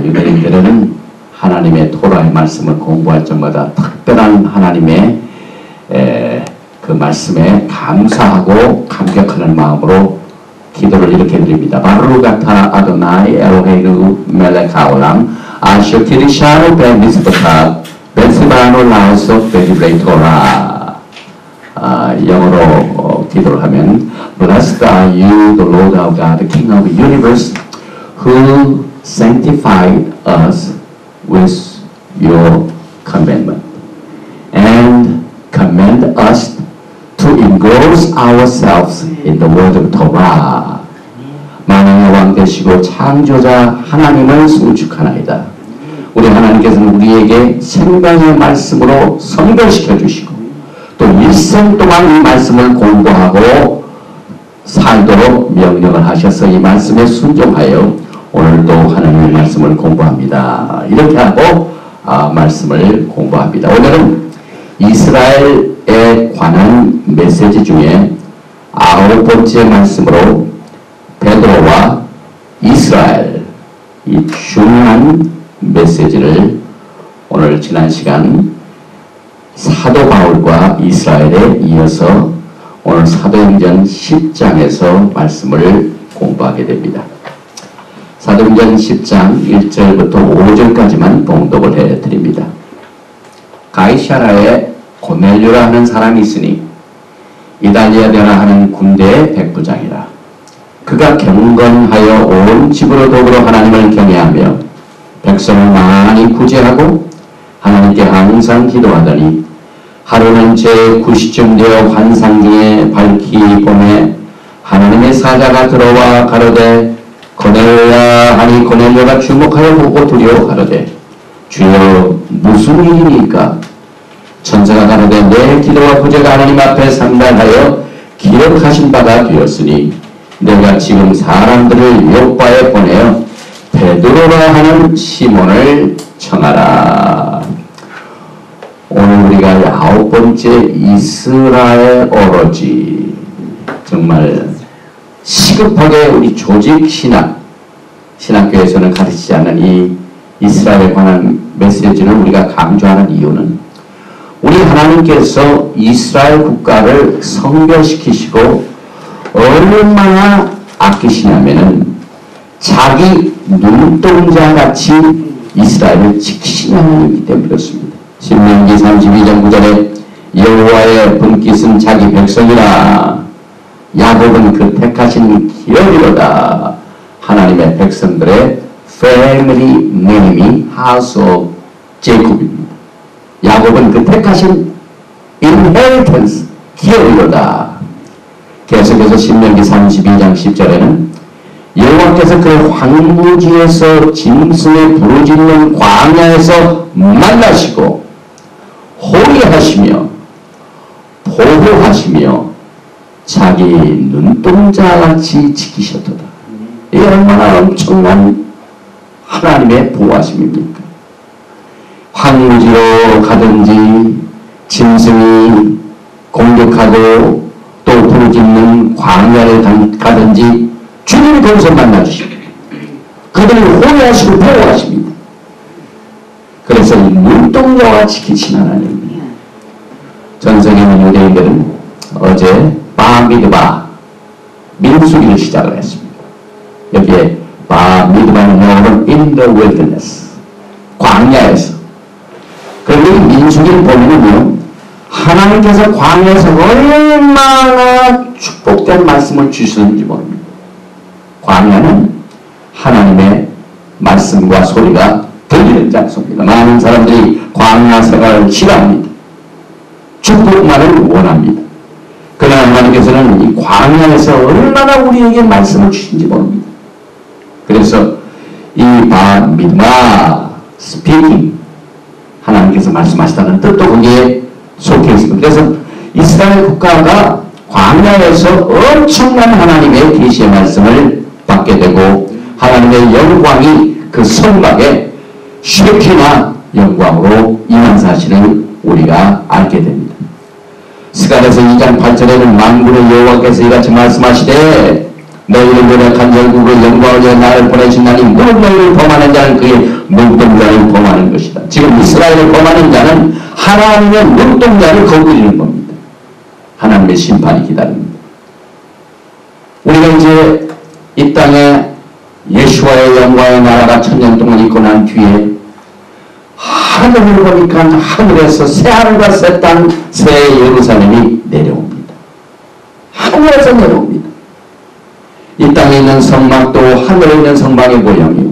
유대인들은 하나님의 토라의 말씀을 공부할 적마다 특별한 하나님의 그 말씀에 감사하고 감격하는 마음으로 기도를 이렇게 드립니다. 바루가타 아도나이 엘로헤inu 멜렉 하올람 아셔 키리샤노 벤미스토카 벤스바노 라오소 베디브레이토라. 영어로 기도를 하면 Blessed are you, the Lord our God, the King of the universe, who sanctified us with your commandment and command us to engross ourselves in the word of Torah. 만왕의 왕 되시고 창조자 하나님을 송축하나이다. 우리 하나님께서는 우리에게 생명의 말씀으로 성결시켜 주시고 또 일생 동안 이 말씀을 공부하고 살도록 명령을 하셔서 이 말씀에 순종하여 오늘도 하나님의 말씀을 공부합니다. 이렇게 하고 말씀을 공부합니다. 오늘은 이스라엘에 관한 메시지 중에 9번째 말씀으로 베드로와 이스라엘, 이 중요한 메시지를 오늘 지난 시간 사도 바울과 이스라엘에 이어서 오늘 사도행전 10장에서 말씀을 공부하게 됩니다. 사도행전 10장 1절부터 5절까지만 봉독을 해드립니다. 가이사라에 고넬료라 하는 사람이 있으니 이달리아 되라 하는 군대의 백부장이라. 그가 경건하여 온 집으로 더불어 하나님을 경외하며 백성을 많이 구제하고 하나님께 항상 기도하더니 하루는 제9시쯤 되어 환상 중에 밝히 보매 하나님의 사자가 들어와 가로되 고넬료야 하니 고넬료가 주목하여 보고 두려워 가로되 주여 무슨 일이니까? 천사가 가로되 내 기도와 구제가 하나님 앞에 상달하여 기억하신 바가 되었으니 내가 지금 사람들을 요빠에 보내어 베드로라 하는 시몬을 청하라. 오늘 우리가 9번째 이스라엘 어러지, 정말 시급하게 우리 조직 신학교에서는 가르치지 않는 이 이스라엘에 관한 메시지를 우리가 강조하는 이유는 우리 하나님께서 이스라엘 국가를 성결시키시고 얼마나 아끼시냐면은 자기 눈동자같이 이스라엘을 지키시는 하나님이기 때문에 그렇습니다. 신명기 32장 9절에 여호와의 분깃은 자기 백성이라 야곱은 그 택하신 기업이로다. 하나님의 백성들의 패밀리 네임이 House of Jacob입니다. 야곱은 그 택하신 inheritance 기업이로다. 계속해서 신명기 32장 10절에는 여호와께서 그 황무지에서 짐승의 부르짖는 광야에서 만나시고 호위하시며 보호하시며 자기 눈동자같이 지키셨도다. 이게 얼마나 엄청난 하나님의 보호하심입니까? 황무지로 가든지 짐승이 공격하고 또 부르짖는 광야를 가든지 주님이 거기서 만나주십니다. 그들을 호위하시고 보호하십니다. 그래서 이 눈동자와 지키신 하나님입니다. 전성에 있는 유대인들은 어제 바미드바 민수기를 시작을 했습니다. 여기에 바미드바는 영어로 in the wilderness, 광야에서. 그리고 이 민수기를 보면은요, 하나님께서 광야에서 얼마나 축복된 말씀을 주시는지 모릅니다. 광야는 하나님의 말씀과 소리가 들리는 장소입니다. 많은 사람들이 광야 생활을 싫어합니다. 축복만을 원합니다. 그러나 하나님께서는 이 광야에서 얼마나 우리에게 말씀을 주신지 모릅니다. 그래서 이 바미드마 스피킹, 하나님께서 말씀하시다는 뜻도 거기에 속해 있습니다. 그래서 이스라엘 국가가 광야에서 엄청난 하나님의 계시의 말씀을 받게 되고 하나님의 영광이 그 성막에 쉐키나 영광으로 임한 사실을 우리가 알게 됩니다. 스가랴서 2장 8절에는 만군의 여호와께서 이같이 말씀하시되 너희를 노력한 결국으로 영광을 위해 나를 보내신 나니 무릇 너희를 범하는 자는 그의 눈동자를 범하는 것이다. 지금 이스라엘을 범하는 자는 하나님의 눈동자를 거부리는 겁니다. 하나님의 심판이 기다립니다. 우리가 이제 이 땅에 예수와의 영광의 나라가 1000년 동안 있고 난 뒤에 하늘을 보니까 하늘에서 새하늘과 새 땅, 새 예루살렘이 내려옵니다. 하늘에서 내려옵니다. 이 땅에 있는 성막도 하늘에 있는 성막의 모양이요,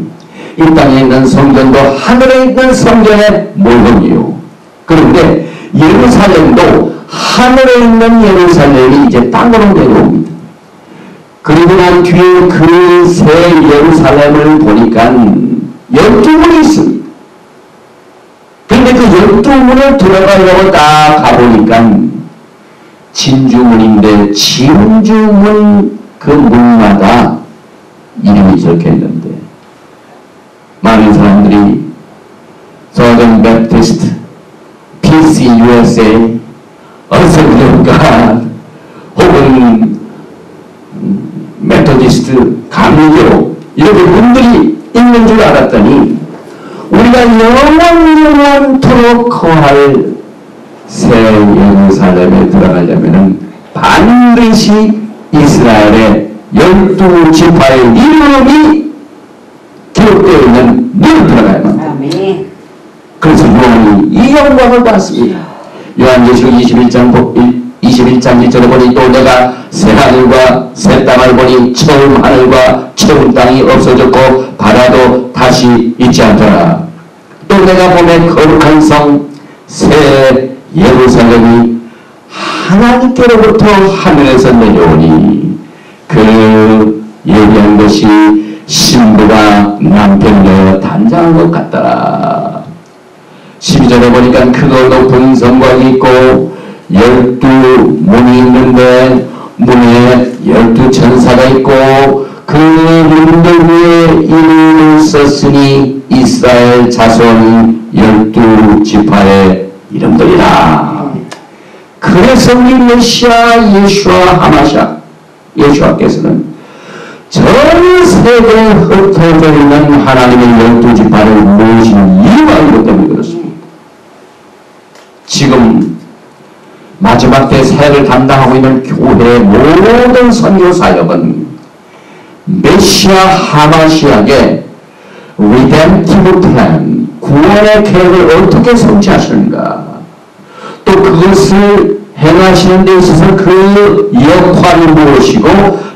이 땅에 있는 성전도 하늘에 있는 성전의 모형이요. 그런데 예루살렘도 하늘에 있는 예루살렘이 이제 땅으로 내려옵니다. 그리고 난 뒤에 그 새 예루살렘을 보니까 12문이 있습니다. 그런데 그 12문을 들어가려고 딱 가보니까 진주문인데 진주문 그 문마다 이름이 적혀있는데 많은 사람들이 Southern Baptist, PC USA, 어서구가 혹은 메토디스트, 감리교 이렇게 문들이 있는 줄 알았더니 우리가 영원토록 거할 새 예루살렘에 들어가려면 반드시 이스라엘의 12지파의 이름이 기록되어 있는 문을 들어가야 합니다. 그래서 요한이 이 영광을 봤습니다. 요한계시록 21장 1절에 보니 또 내가 새 하늘과 새 땅을 보니 처음 하늘과 처음 땅이 없어졌고 바다도 다시 있지 않더라. 또 내가 보면 거룩한 성 새 예루살렘이 하나님께로부터 하늘에서 내려오니 그 얘기한 것이 신부가 남편녀 단장한 것 같더라. 12절에 보니까 크고 높은 성곽이 있고 12문이 있는데 문에 12천사가 있고 그 문들 위에 이름을 썼으니 이스라엘 자손 12지파의 이름들이라. 그래서 우리 메시아 예수와 하마샤 예수와께서는 전 세계에 흩어져 있는 하나님의 12지파를 모으신 이유가 이것 때문에 그렇습니다. 지금 마지막 때 세를 담당하고 있는 교회의 모든 선교 사역은 메시아 하마시아의 redemptive plan, 구원의 계획을 어떻게 성취하시는가, 또 그것을 행하시는 데 있어서 그 역할이 무엇이고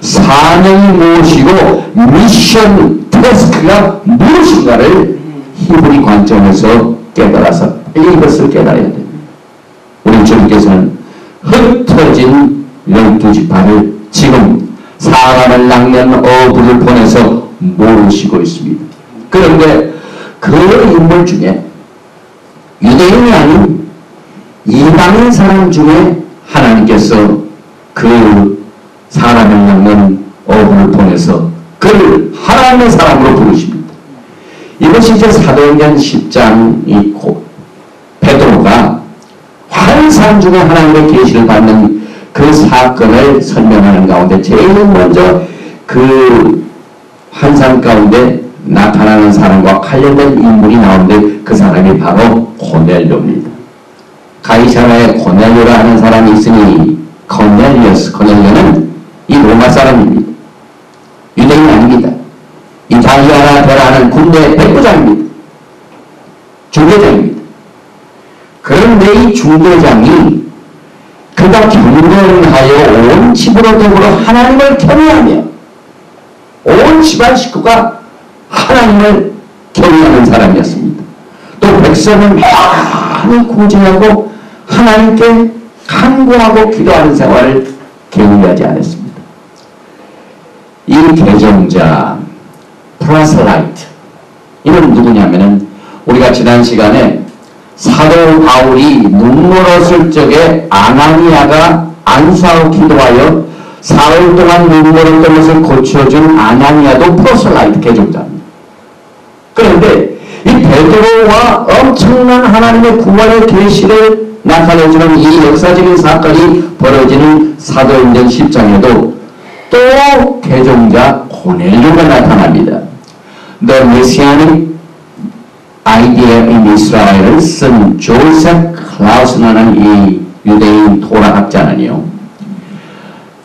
사명이 무엇이고 미션 태스크가 무엇인가를 히브리 관점에서 깨달아서 이것을 깨달아야 됩니다. 우리 주님께서는 흩어진 12지파를 지금 사람을 낚는 어부를 보내서 모으시고 있습니다. 그런데 그 인물 중에 유대인이 아닌 이방인 사람 중에 하나님께서 그 사람을 낚는 어부를 보내서 그를 하나님의 사람으로 부르십니다. 이것이 이제 사도행전 10장이 베드로가 환상 중에 하나님의 계시를 받는 그 사건을 설명하는 가운데 제일 먼저 그 환상 가운데 나타나는 사람과 관련된 인물이 나오는데 그 사람이 바로 고넬료입니다. 가이사라에 고넬료라 하는 사람이 있으니 코넬리오는 이 로마 사람입니다. 유대인 아닙니다. 이탈리아나 베라는 군대 백부장입니다. 중대장입니다. 그런데 이 중대장이 그가 경건하여 온 집으로 더불어 하나님을 경외하며 온 집안 식구가 하나님을 경외하는 사람이었습니다. 또 백성을 많이 구제하고 하나님께 간구하고 기도하는 생활을 게을리하지 않았습니다. 이 개종자 프라슬라이트 이는 누구냐면은 우리가 지난 시간에 사도 바울이 눈물었을 적에 아나니아가 안수하고 기도하여 사흘 동안 눈물었던 것을 고쳐준 아나니아도 프로셀라이트 개종자입니다. 그런데 이 베드로와 엄청난 하나님의 구원의 계시를 나타내주는 이 역사적인 사건이 벌어지는 사도행전 10장에도 또 개종자 고넬료가 나타납니다. The Messianic Idea in Israel을 쓴 조셉 클라우스라는 이 유대인 토라학자는요,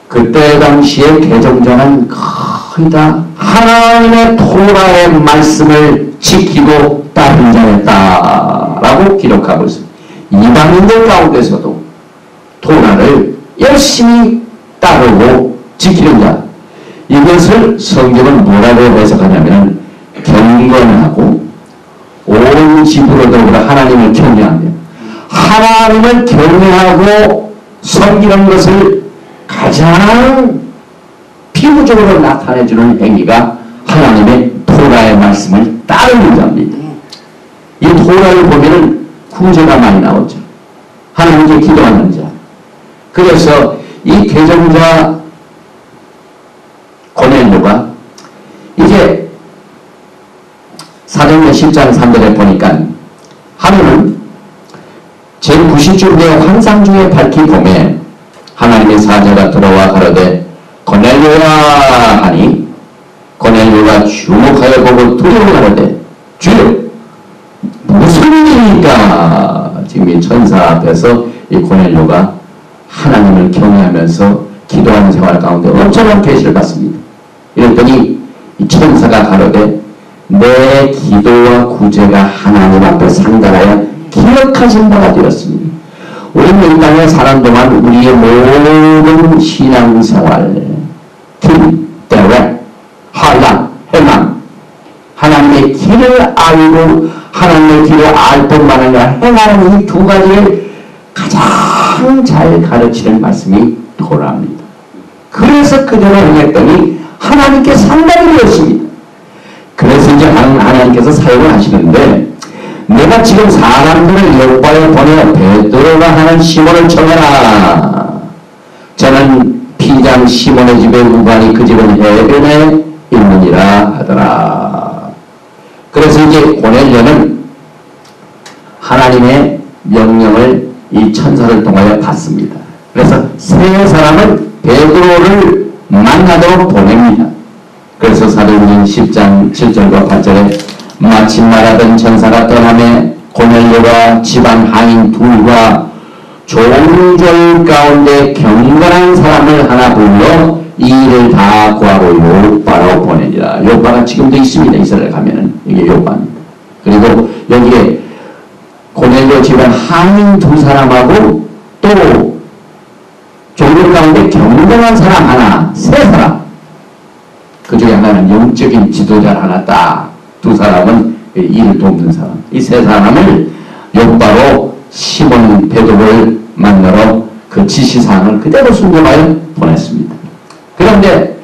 그때 당시에 개종자는 거의 다 하나님의 토라의 말씀을 지키고 따른 자였다라고 기록하고 있습니다. 이방인들 가운데서도 토라를 열심히 따르고 지키는 자, 이것을 성경은 뭐라고 해석하냐면 경건하고 온 집으로 더불어 하나님을 경외하며 하나님을 경외하고 섬기는 것을 가장 피부적으로 나타내주는 행위가 하나님의 토라의 말씀을 따르는 자입니다. 이 토라를 보면은 구제가 많이 나오죠. 하나님께 기도하는 자. 그래서 이 개종자 고넬료가 이제 사도행전 10장 3절에 보니까 하루는 제90주 후에 환상 중에 밝힌 봄에 하나님의 사자가 들어와 가로되 고넬료야 하니 고넬료가 주목하여 보고 두려워하는데 주여 무슨 일입니까? 지금 이 천사 앞에서 이 고넬료가 하나님을 경외하면서 기도하는 생활 가운데 엄청난 계시를 받습니다. 이랬더니 이 천사가 가로되 내 기도와 구제가 하나님 앞에 상달하여 기억하신 바가 되었습니다. 우리는 이 땅에 사는 동안 우리의 모든 신앙생활, 길, 대회, 환난, 해망, 하나님의 길을 알고 하나님의 길을 알 뿐만 아니라 행하는 이 두 가지를 가장 잘 가르치는 말씀이 토라입니다. 그래서 그대로 행했더니 하나님께 상당히 되었습니다. 그래서 이제 하나님께서 사용을 하시는데 내가 지금 사람들을 여호와에 보내 베드로가 하는 시몬을 청해라. 저는 피장 시몬의 집에 우반이 그 집은 해변에 있느니라 하더라. 그래서 이제 고넬료는 하나님의 명령을 이 천사를 통하여 받습니다. 그래서 세 사람은 베드로를 만나도록 보냅니다. 그래서 사도행전 10장 7절과 8절에 마침 말하던 천사가 떠나매 고넬료가 집안 하인 둘과 종졸 가운데 경건한 사람을 하나 불러 이 일을 다 구하고 요바로 보내니라. 요바가 지금도 있습니다. 이스라엘 가면은 이게 요바입니다. 그리고 여기에 고넬료 집안 하인 두 사람하고 또 종졸 가운데 경건한 사람 하나, 세 사람. 그 중에 하나는 영적인 지도자 하나 딱, 두 사람은 일을 돕는 사람. 이 세 사람을 요바로 시몬 베드로를 만나러 그 지시사항을 그대로 순종하여 보냈습니다. 그런데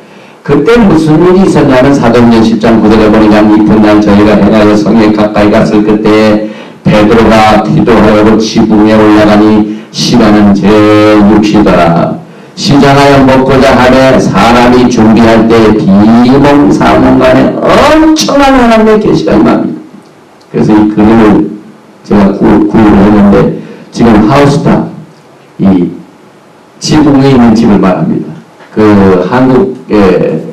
그때 무슨 일이 있었냐면 사도행전 10장 9절에 보니까 이튿날 저희가 행하여 성에 가까이 갔을 그때에 베드로가 기도하여 지붕에 올라가니 시간은 제6시더라. 시장하여 먹고자 하며 사람이 준비할 때 비몽사몽간에 엄청난 하나님의 계시가 임합니다. 그래서 이 그림을 제가 구입을 했는데 지금 하우스탑 이 지붕에 있는 집을 말합니다. 그 한국에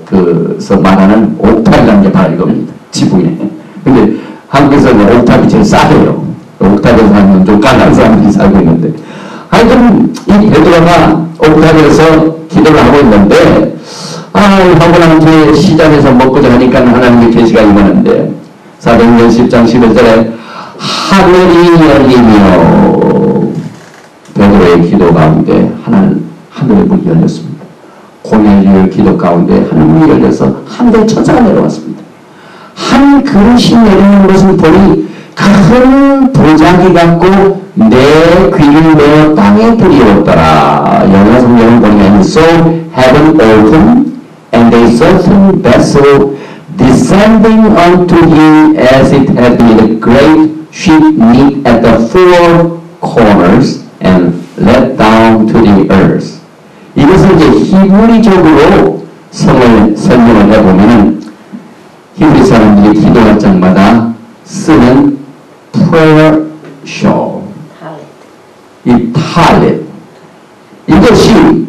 그서 말하는 옥탑이라는 게 바로 이겁니다. 지붕에. 근데 한국에서는 옥탑이 제일 싸해요. 옥탑에서 사는 좀 까다로운 사람들이 살고 있는데 하여튼 이 베드로가 옥탑에서 기도를 하고 있는데 하고 난 뒤에 시장에서 먹고자 하니까 하나님의 계시가 임하는데 사도행전 10장 11절에 하늘이 열리며 베드로의 기도 가운데 하늘의 문이 열렸습니다. 고넬료의 기도 가운데 하늘문이 열려서 하늘의 천사가 내려왔습니다. 한 그릇이 내리는 것을 보니 큰 도자기 같고 내 귀를 내어 땅에 들이었더라. 영어 성경을 보면 So heaven opened and a certain vessel descending unto him as it had been a great sheet knit at the four corners and let down to the earth. 이것을 이제 히브리적으로 성을 설명을 해보면은 히브리 사람들이 기도할 장마다 쓰는 prayer shawl, 이 탈렛, 이것이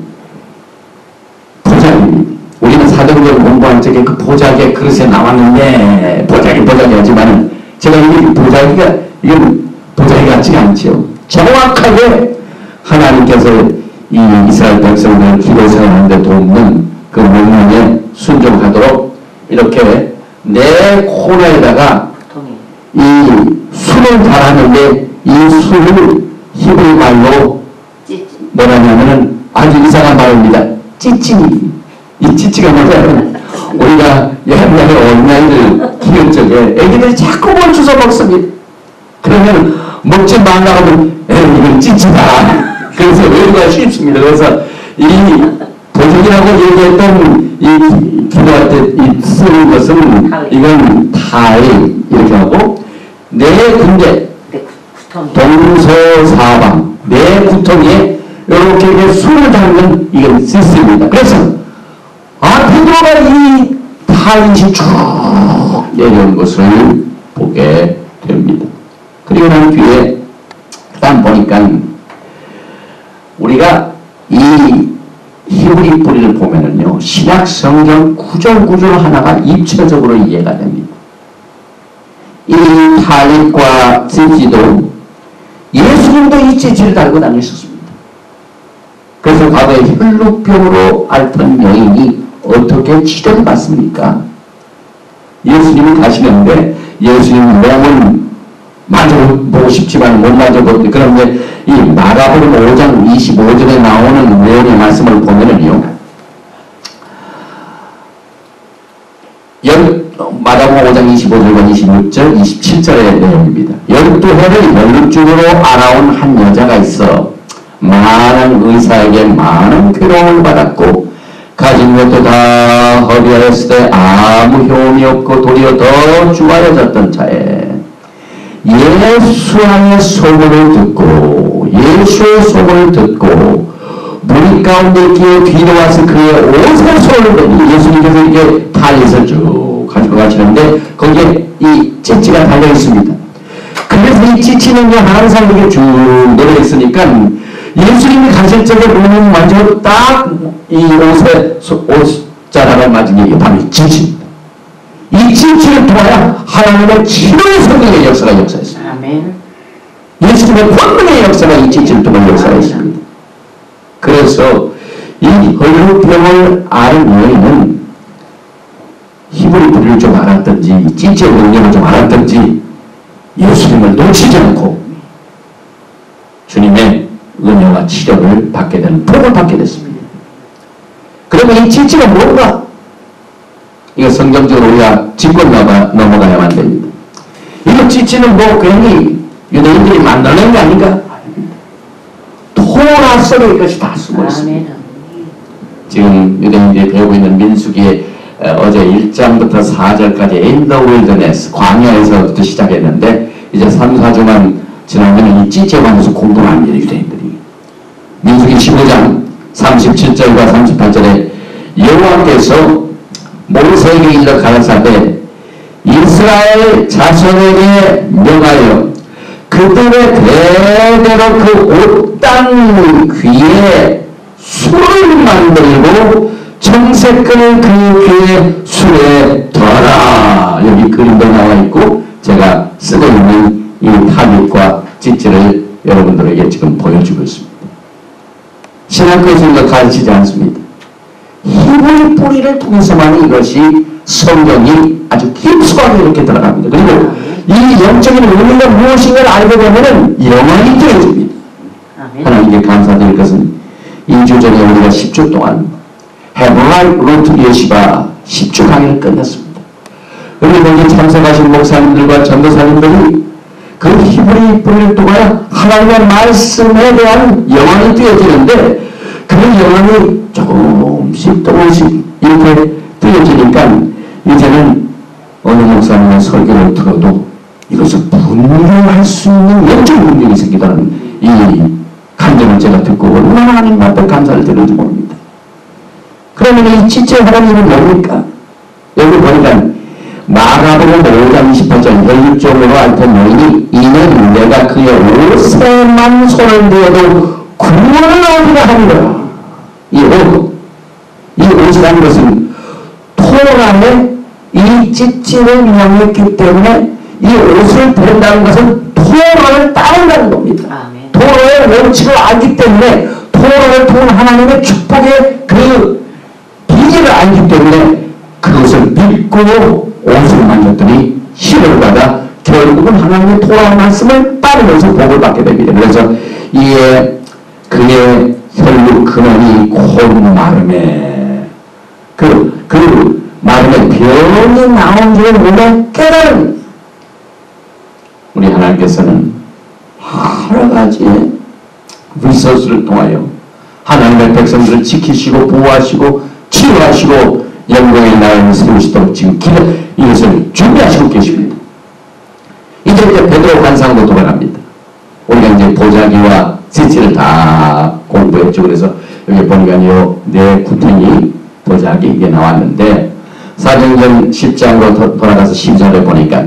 보자기에 그릇에 나왔는데 보자기 하지만은 제가 이게 보자기가 이건 보자기 같지가 않죠. 정확하게 하나님께서 이 이스라엘 백성들을 기도 생활하는데 돕는 그 명령에 순종하도록 이렇게 내 코너에다가 이 술을 달았는데 이 술을 히브리 말로 뭐라냐면은 아주 이상한 말입니다. 찌찌. 이 찌찌가 뭐냐면 우리가 옛날에 어린아이들 키울 적에 애기들이 자꾸 뭘 주워 먹습니다. 그러면 먹지 말라고 하면 이건 찌찌다. 그래서 외우기가 쉽습니다. 그래서 이 도적이라고 얘기했던 이 기도할 때 이 쓰는 것은 이건 타이 이렇게 하고 내 군대 동서사방 내 구통에 이렇게 술을 담는 이건 시스입니다. 그래서 베드로가 이 타인이 쭉 내려온 것을 보게 됩니다. 그리고 난 뒤에 그다음 보니까 우리가 이 히브리 뿌리를 보면은요 신약 성경 구절 하나가 입체적으로 이해가 됩니다. 이 탈릿과 찌찌도 예수님도 이 찌찌를 달고 다니셨습니다. 그래서 과거에 혈루병으로 앓던 여인이 어떻게 치료를 받습니까? 예수님이 가시는데 예수님 몸은 만져보고 싶지만 못 만져보고 그런데 이 마가복음 5장 25절에 나오는 내용의 말씀을 보면은요 마가복음 5장 25절과 26절 27절의 내용입니다. 12해를 연립중으로 알아온 한 여자가 있어 많은 의사에게 많은 괴로움을 받았고 가진 것도 다 허비하였을 때 아무 효험이 없고 도리어 더 주하여졌던 차에 예수의 소문을 듣고 무리 가운데 끼어 뒤로 와서 그의 옷을 손을 예수님께서 이렇게 탈릿을 쭉 가지고 가시는데 거기에 이 찌찌가 달려 있습니다. 그래서 이 찌찌는 항상 이렇게 쭉 내려 있으니까 예수님이 가실 적에 몸을 만져 딱 이 옷자락을 맞은 게 바로 이 찌찌입니다. 이 찌찌를 통하여 하나님의 치료의 성령의 역사가 역사했습니다. 아멘. 예수님의 권능의 역사가 이 찌찌를 통해 역사했습니다. 그래서 이 혈루병을 앓은 여인은 히브리 뿌리를 좀 알았든지 찌찌의 능력을 좀 알았든지 예수님을 놓치지 않고 주님의 은혜와 치료를 받게 되는 복을 받게 됐습니다. 그러면 이 찌찌가 뭔가? 이거 성경적으로 우리가 짚고 넘어가야만 됩니다. 이거 찌찌는 뭐 괜히 유대인들이 만들어낸 게 아닌가? 토라 속에 이것이 다 쓰고 있습니다. 지금 유대인들이 배우고 있는 민수기에 어제 1장부터 4절까지 In the Wilderness, 광야에서부터 시작했는데 이제 3, 4주만 지나면 이 찌찌에 관해서 공부를 합니다. 유대인들이. 민수기 15장 37절과 38절에 여호와께서 모세에게 일러 가라사대 이스라엘 자손에게 명하여 그들의 대대로 그 옷단 귀에 술을 만들고 정색을 그 귀에 술에 둬라. 여기 그림도 나와 있고 제가 쓰고 있는 이 탈릿과 찌찌를 여러분들에게 지금 보여주고 있습니다. 신학교에서 가르치지 않습니다. 히브리 뿌리를 통해서만 이것이 성경이 아주 깊숙하게 이렇게 들어갑니다. 그리고 이 영적인 의미가 무엇인가를 알게 되면 영원히 되어집니다. 하나님께 감사드릴 것은 2주 전에 우리가 10주 동안 헤브라이 루트 예시바 10주 강의를 끝냈습니다. 우리 거기 참석하신 목사님들과 전도사님들이 그 히브리 뿌리를 통하여 하나님의 말씀에 대한 영혼이 되어지는데 그 영혼이 조금씩 이렇게 되어지니까 이제는 어느 목사님의 설교를 들어도 이것을 분별할 수 있는 영적 능력이 생기다는 이 감정을 제가 듣고 얼마나 하나님 앞에 감사를 드리는지 모릅니다. 그러면 이 찌찌의 하나님은 뭡니까? 여기 보니까 마가복음 5장 28절 혈육적으로 앓던 여인이 이는 내가 그의 옷에만 손을 대어도 구원을 얻으라 하니라. 이 옷이라는 것은 토라의 찢지를 명했기 때문에 이 옷을 베른다는 것은 토라를 따른다는 겁니다. 아멘. 토라의 원칙을 알기 때문에 토라를 통한 하나님의 축복의 그 비밀을 알기 때문에 그것을 믿고 옷을 만졌더니 힘을 받아 결국은 하나님의 토라 말씀을 따르면서 복을 받게 됩니다. 그래서 이에 그의 혈육 근원이 곧 마름에 그 마름에 병이 나온 줄을 몸에 깨달은 우리 하나님께서는 여러 가지 리소스를 통하여 하나님의 백성들을 지키시고 보호하시고 치유하시고 영광의 나라를 세우시도록 지금 이것을 준비하시고 계십니다. 이제 베드로 환상으로 돌아갑니다. 우리가 이제 보자기와 지치를 다 공부했죠. 그래서 여기 보니까요, 내 구탱이 보자기 이게 나왔는데 사도행전 10장으로 돌아가서 12절에 보니까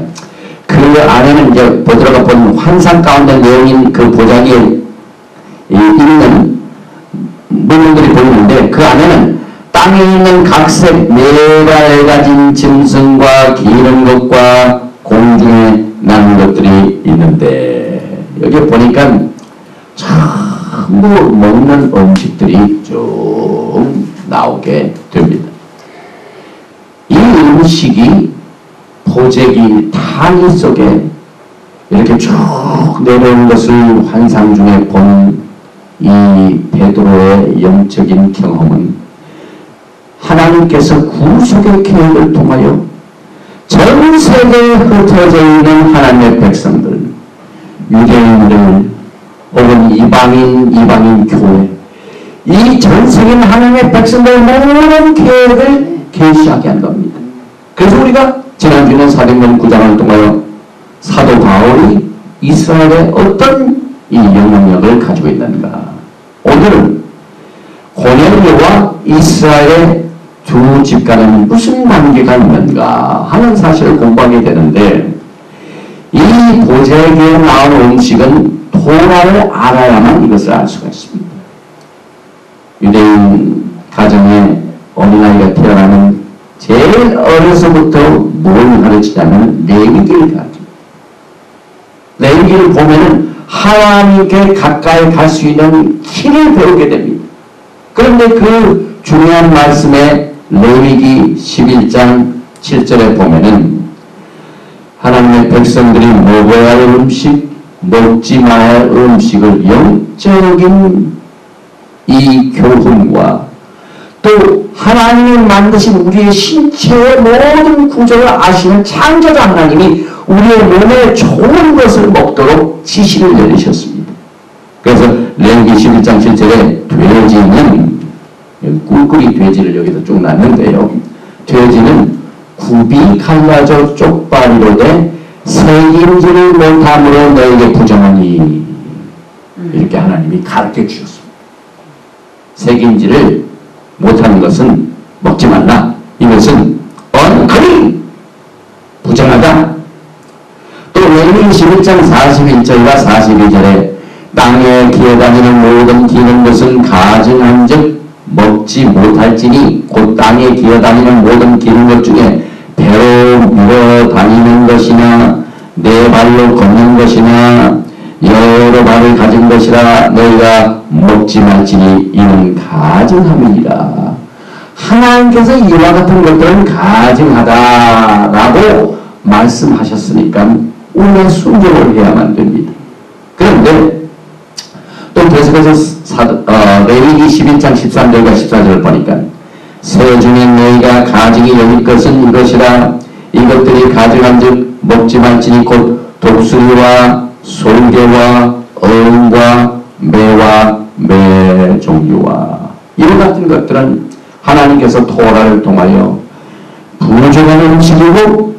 그 안에는 이제 베드로가 본 환상 가운데 내용인 그 보자기에 있는 문명들이 보이는데 그 안에는 땅에 있는 각색 네가 가진 짐승과 기는 것과 공중에 나는 것들이 있는데 여기 보니까 전부 먹는 음식들이 쭉 나오게 됩니다. 이 음식이 보재기 타니 속에 이렇게 쭉 내려오는 것을 환상 중에 본 이 베드로의 영적인 경험은 하나님께서 구속의 계획을 통하여 전 세계에 흩어져 있는 하나님의 백성들, 유대인들, 혹은 이방인 교회, 이 전 세계 하나님의 백성들의 모든 계획을 계시하게 한 겁니다. 그래서 우리가 지난주에는 사도행전 9장을 통하여 사도 바울이 이스라엘에 어떤 이 영향력을 가지고 있는가. 오늘은 고넬료와 이스라엘의 두 집과는 무슨 관계가 있는가 하는 사실을 공부하게 되는데 이 보재기에 나온 음식은 토라를 알아야만 이것을 알 수가 있습니다. 유대인 가정에 어린아이가 태어나면 제일 어려서부터 뭘 가르치냐면 레위기를 가르칩니다. 레위기를 보면은 하나님께 가까이 갈 수 있는 길을 배우게 됩니다. 그런데 그 중요한 말씀에 레위기 11장 7절에 보면은 하나님의 백성들이 먹어야 할 음식, 먹지 말아야 할 음식을 영적인 이 교훈과 또 하나님이 만드신 우리의 신체의 모든 구조를 아시는 창조자 하나님이 우리의 몸에 좋은 것을 먹도록 지시를 내리셨습니다. 그래서 레위기 11장 7절에 돼지는 꿀꿀이 돼지를 여기서 쭉 놨는데요. 돼지는 굽이 갈라져 쪽발이로 돼 새김질을 못함으로 너에게 부정하니 이렇게 하나님이 가르쳐 주셨습니다. 새김질을 못하는 것은 먹지 말라. 이것은 unclean, 부정하다. 또 레위기 11장 41절과 42절에 땅에 기어다니는 모든 기는 것은 가증한 즉 먹지 못할지니 곧 땅에 기어다니는 모든 기는 것 중에 배로 밀어 다니는 것이나 네 발로 걷는 것이나 여러 발을 가진 것이라 너희가 먹지 말지니 이는 가증함이니라. 하나님께서 이와 같은 것들은 가증하다라고 말씀하셨으니까 우리는 순종을 해야만 됩니다. 그런데 또 계속해서 레위기 11장 13절과 14절을 보니까 새 중에 너희가 가증이 여길 것은 이것이라. 이것들이 가증한즉 먹지 말지니 곧 독수리와 솔개와 어음과 매와 매 종류와 이와 같은 것들은 하나님께서 토라를 통하여 부정한 음식이고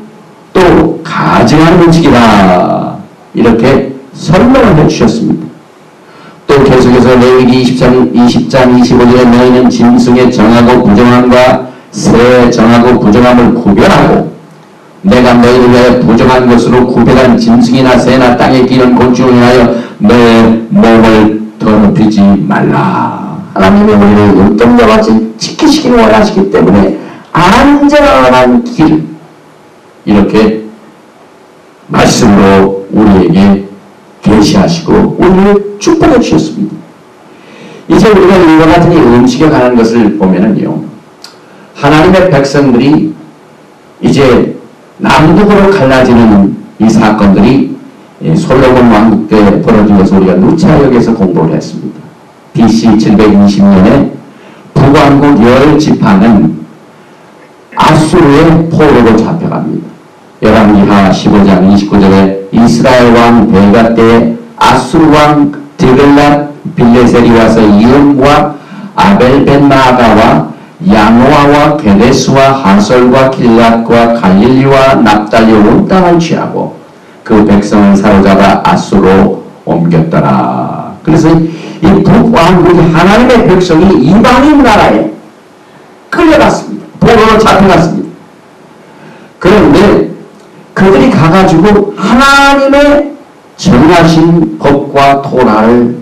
또 가증한 음식이다 이렇게 설명을 해주셨습니다. 또 계속해서 레위기 20장 25절에 너희는 짐승의 정하고 부정함과 새 정하고 부정함을 구별하고 내가 너희를 위하여 부정한 것으로 구별한 짐승이나 새나 땅에 기는 곤충을 위하여 너의 몸을 더럽히지 말라. 하나님의 우리를 눈동자같이 지키시기를 원하시기 때문에 안전한 길, 이렇게 말씀으로 우리에게 계시하시고 우리를 축복해 주셨습니다. 이제 우리가 이와 같은 이 음식에 관한 것을 보면은요, 하나님의 백성들이 이제 남북으로 갈라지는 이 사건들이 솔로몬 왕국 때 벌어진 것을 우리가 누차역에서 공부를 했습니다. BC 720년에 북왕국 10지파는 아수르의 포로로 잡혀갑니다. 열왕기하 15장 29절에 이스라엘 왕 베가 때에 아수르 왕 드글랏 빌레셀이 와서 이음과 아벨벤마아가와 야노아와 게데스와 하솔과 길랏과 갈릴리와 납달리 온 땅을 취하고 그 백성을 사로잡아 아수르로 옮겼더라. 그래서 이 북왕국이 하나님의 백성이 이방인 나라에 끌려갔습니다. 포로로 잡혀갔습니다. 그런데 그들이 가가지고 하나님의 정하신 법과 토라를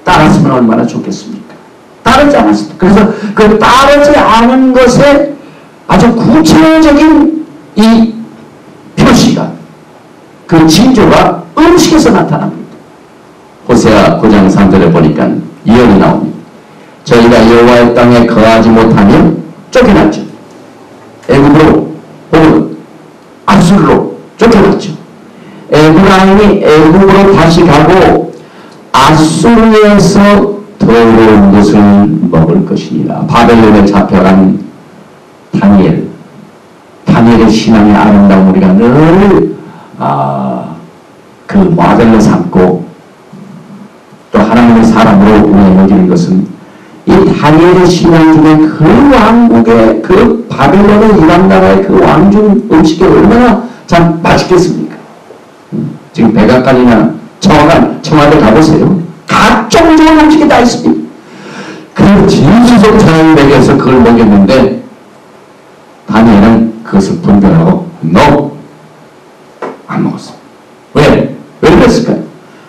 따랐으면 얼마나 좋겠습니까? 따르지 않았습니다. 그래서 그 따르지 않은 것에 아주 구체적인 이 표시가, 그 징조가 음식에서 나타납니다. 호세아 9장 3절에 보니까 예언이 나옵니다. 저희가 여호와의 땅에 거하지 못하면 쫓겨났죠. 애굽으로 혹은 아수르로 쫓겨났죠. 에브라임이 애굽으로 다시 가고 아수르에서 더러운 것을 먹을 것이니라. 바벨론에 잡혀간 다니엘의 신앙의 아름다움 우리가 늘 그 모델로 삼고 또 하나님의 사람으로 우리가 여기는 것은 이 다니엘의 신앙 중에 그 왕국의 그 바벨론의 이방 나라의 그 왕중 음식이 얼마나 참 맛있겠습니까? 지금 백악관이나 청와대 가보세요. 각종 좋은 음식이 다 있습니다. 그 진수성 자연백에서 그걸 먹였는데 다니엘은 그것을 분별하고 안 먹었습니다. 왜 그랬을까요?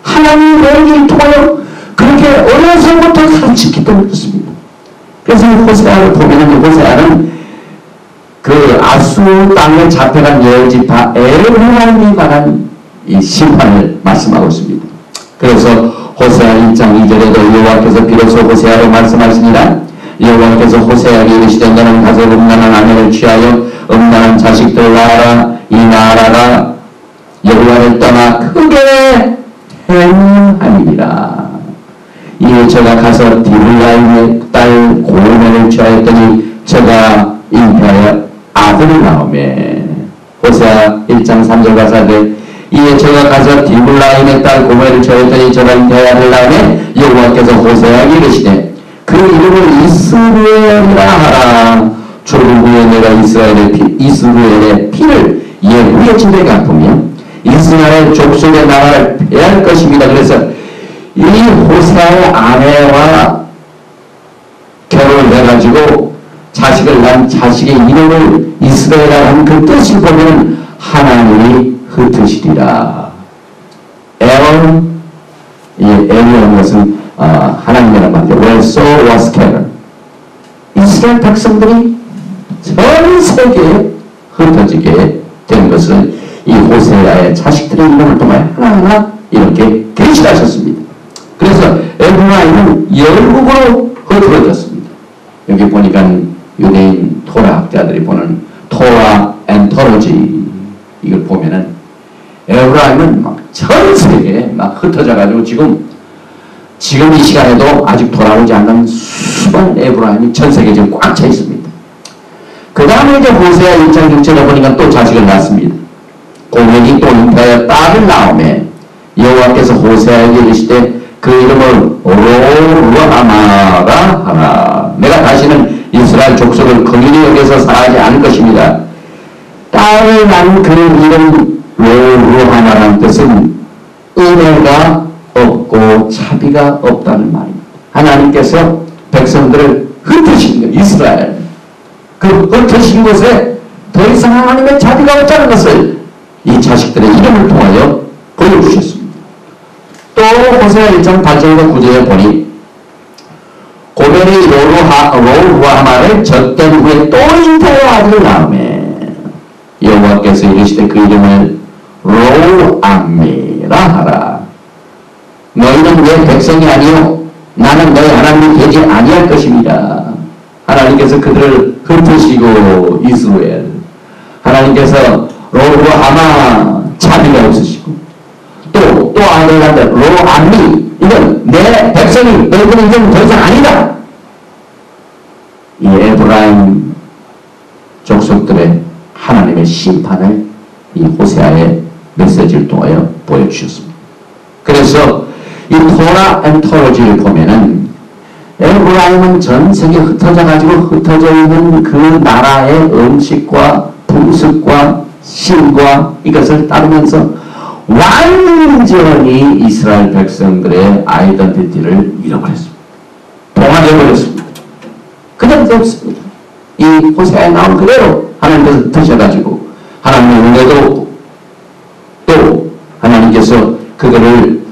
하나님이 너희를 통하여 그렇게 어려서부터 가르치기 때문에 그렇습니다. 그래서 호세아를 보면은 호세아는 그 아수르 땅에 잡혀간 10지파 에브라임에 관한 이 심판을 말씀하고 있습니다. 그래서 호세아 1장 2절에도 여호와께서 비로소 호세아로 말씀하시니라. 여호와께서 호세아에게 이르시되 너는 가서 음란한 아내를 취하여 음란한 자식들을 낳아라. 이 나라가 여호와를 떠나 크게 행하니라. 이에 저가 가서 디블라임의 딸 고멜을 취하였더니 저가 잉태하여 아들을 낳으매. 호세아 1장 3절과 4절 이에 저가 가서 디블라임의 딸 고멜을 취하였더니 저가 잉태하여 아들을 낳으매. 여호와께서 호세아에게 이르시되 그 이름을 이스루엘이라 하라. 조금 후에 내가 이스루엘의 피를 예후의 집에 갚으며 이스라엘 족속의 나라를 폐할 것입니다. 그래서 이 호세아의 아내와 결혼을 해가지고 자식을 낳은 자식의 이름을 이스라엘이라는 그 뜻을 보면 하나님이 흩으시리라. 엘이라는 것은 하나님이라는 말이죠. Well, so was scattered. 이스라엘 백성들이 전 세계에 흩어지게 된 것을 이 호세아의 자식들의 이름을 통해 하나하나 이렇게 계시하셨습니다. 그래서 에브라임은 열국으로 흩어졌습니다. 여기 보니까 유대인 토라 학자들이 보는 토라 엔토로지 이걸 보면은 에브라임은 막 전 세계에 막 흩어져가지고 지금 이 시간에도 아직 돌아오지 않는 수많은 에브라임이 전 세계에 지금 꽉 차 있습니다. 그 다음에 이제 호세아 1장 6절에 보니까 또 자식을 낳습니다. 고멜이 또 잉태하여 딸을 낳으매 여호와께서 호세아에게 이르시되 그 이름을 로루하마라 하라. 내가 다시는 이스라엘 족속을 긍휼히 여겨서 사하지 않을 것입니다. 딸을 낳은 그 이름 로루하마라는 뜻은 은혜가 없고 차비가 없다는 말입니다. 하나님께서 백성들을 흩으신 것, 이스라엘 그 흩으신 곳에 더 이상 하나님의 자비가 없다는 것을 이 자식들의 이름을 통하여 보여주셨습니다. 또 호세아 1장 8절과 9절에 보니 고멜이 로루하마를 젖된 후에 또 잉태하여 아들을 낳으매 여호와께서 이르시되 그 이름을 로암미라 하라. 너희는 내 백성이 아니요 나는 너희 하나님이 되지 아니할 것입니다. 하나님께서 그들을 흩으시고 이스라엘 하나님께서 로암아 자비가 없으시고 또 아들한테 로암미 이건 내 백성이 너희들은 이제는 더 이상 아니다. 이 에브라임 족속들의 하나님의 심판을 이 호세아의 메시지를 통하여 보여주셨습니다. 그래서 이 토라 엔토로지를 보면은 에브라임은 전 세계에 흩어져 있는 그 나라의 음식과 풍습과 신과 이것을 따르면서 완전히 이스라엘 백성들의 아이덴티티를 잃어버렸습니다. 동화되어버렸습니다. 그냥 없습니다. 이 호세아에 나온 그대로 하나님께서 드셔가지고 하나님의 은혜도 없고 또 하나님께서 그들을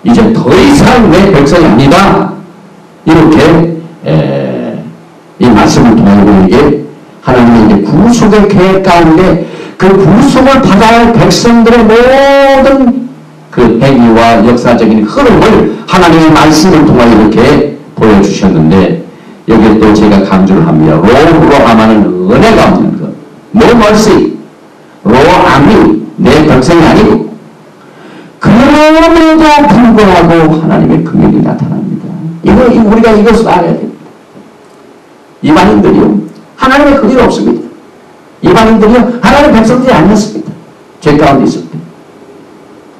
이제 더 이상 내 백성이 아니다 이렇게 이 말씀을 통하여 우리에게 하나님의 이제 구속의 계획 가운데 그 구속을 받아야 할 백성들의 모든 그 행위와 역사적인 흐름을 하나님의 말씀을 통하여 이렇게 보여주셨는데 여기에 또 제가 강조를 합니다. 로하마는 은혜가 없는 것. No mercy. 로암이 내 백성이 아니고 그럼에도 불구하고 하나님의 긍휼이 나타납니다. 우리가 이것을 알아야 됩니다. 이방인들이요. 하나님의 긍휼이 없습니다. 이방인들이요. 하나님의 백성들이 아니었습니다. 죄 가운데 있습니다.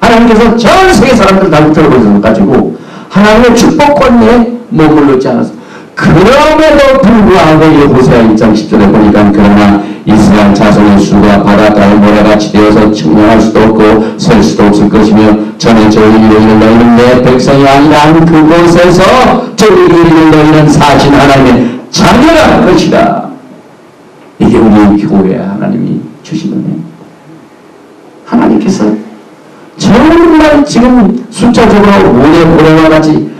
하나님께서 전 세계 사람들 다 들어보셔가지고 하나님의 축복권에 머물렀지 않았습니다. 그럼에도 불구하고 이 호세아 1장 10절에 보니까 그러나 이스라엘 자손의 수가 바닷가의 모래같이 되어서 측량할 수도 없고 셀 수도 없을 것이며 전에 저희를 이르는 너희는 내 백성이 아니라 그곳에서 저희를 이르는 너희는 사신 하나님의 자녀라 것이다. 이게 우리 교회에 하나님이 주신 은혜입니다. 하나님께서 정말 지금 숫자적으로 모래와 같이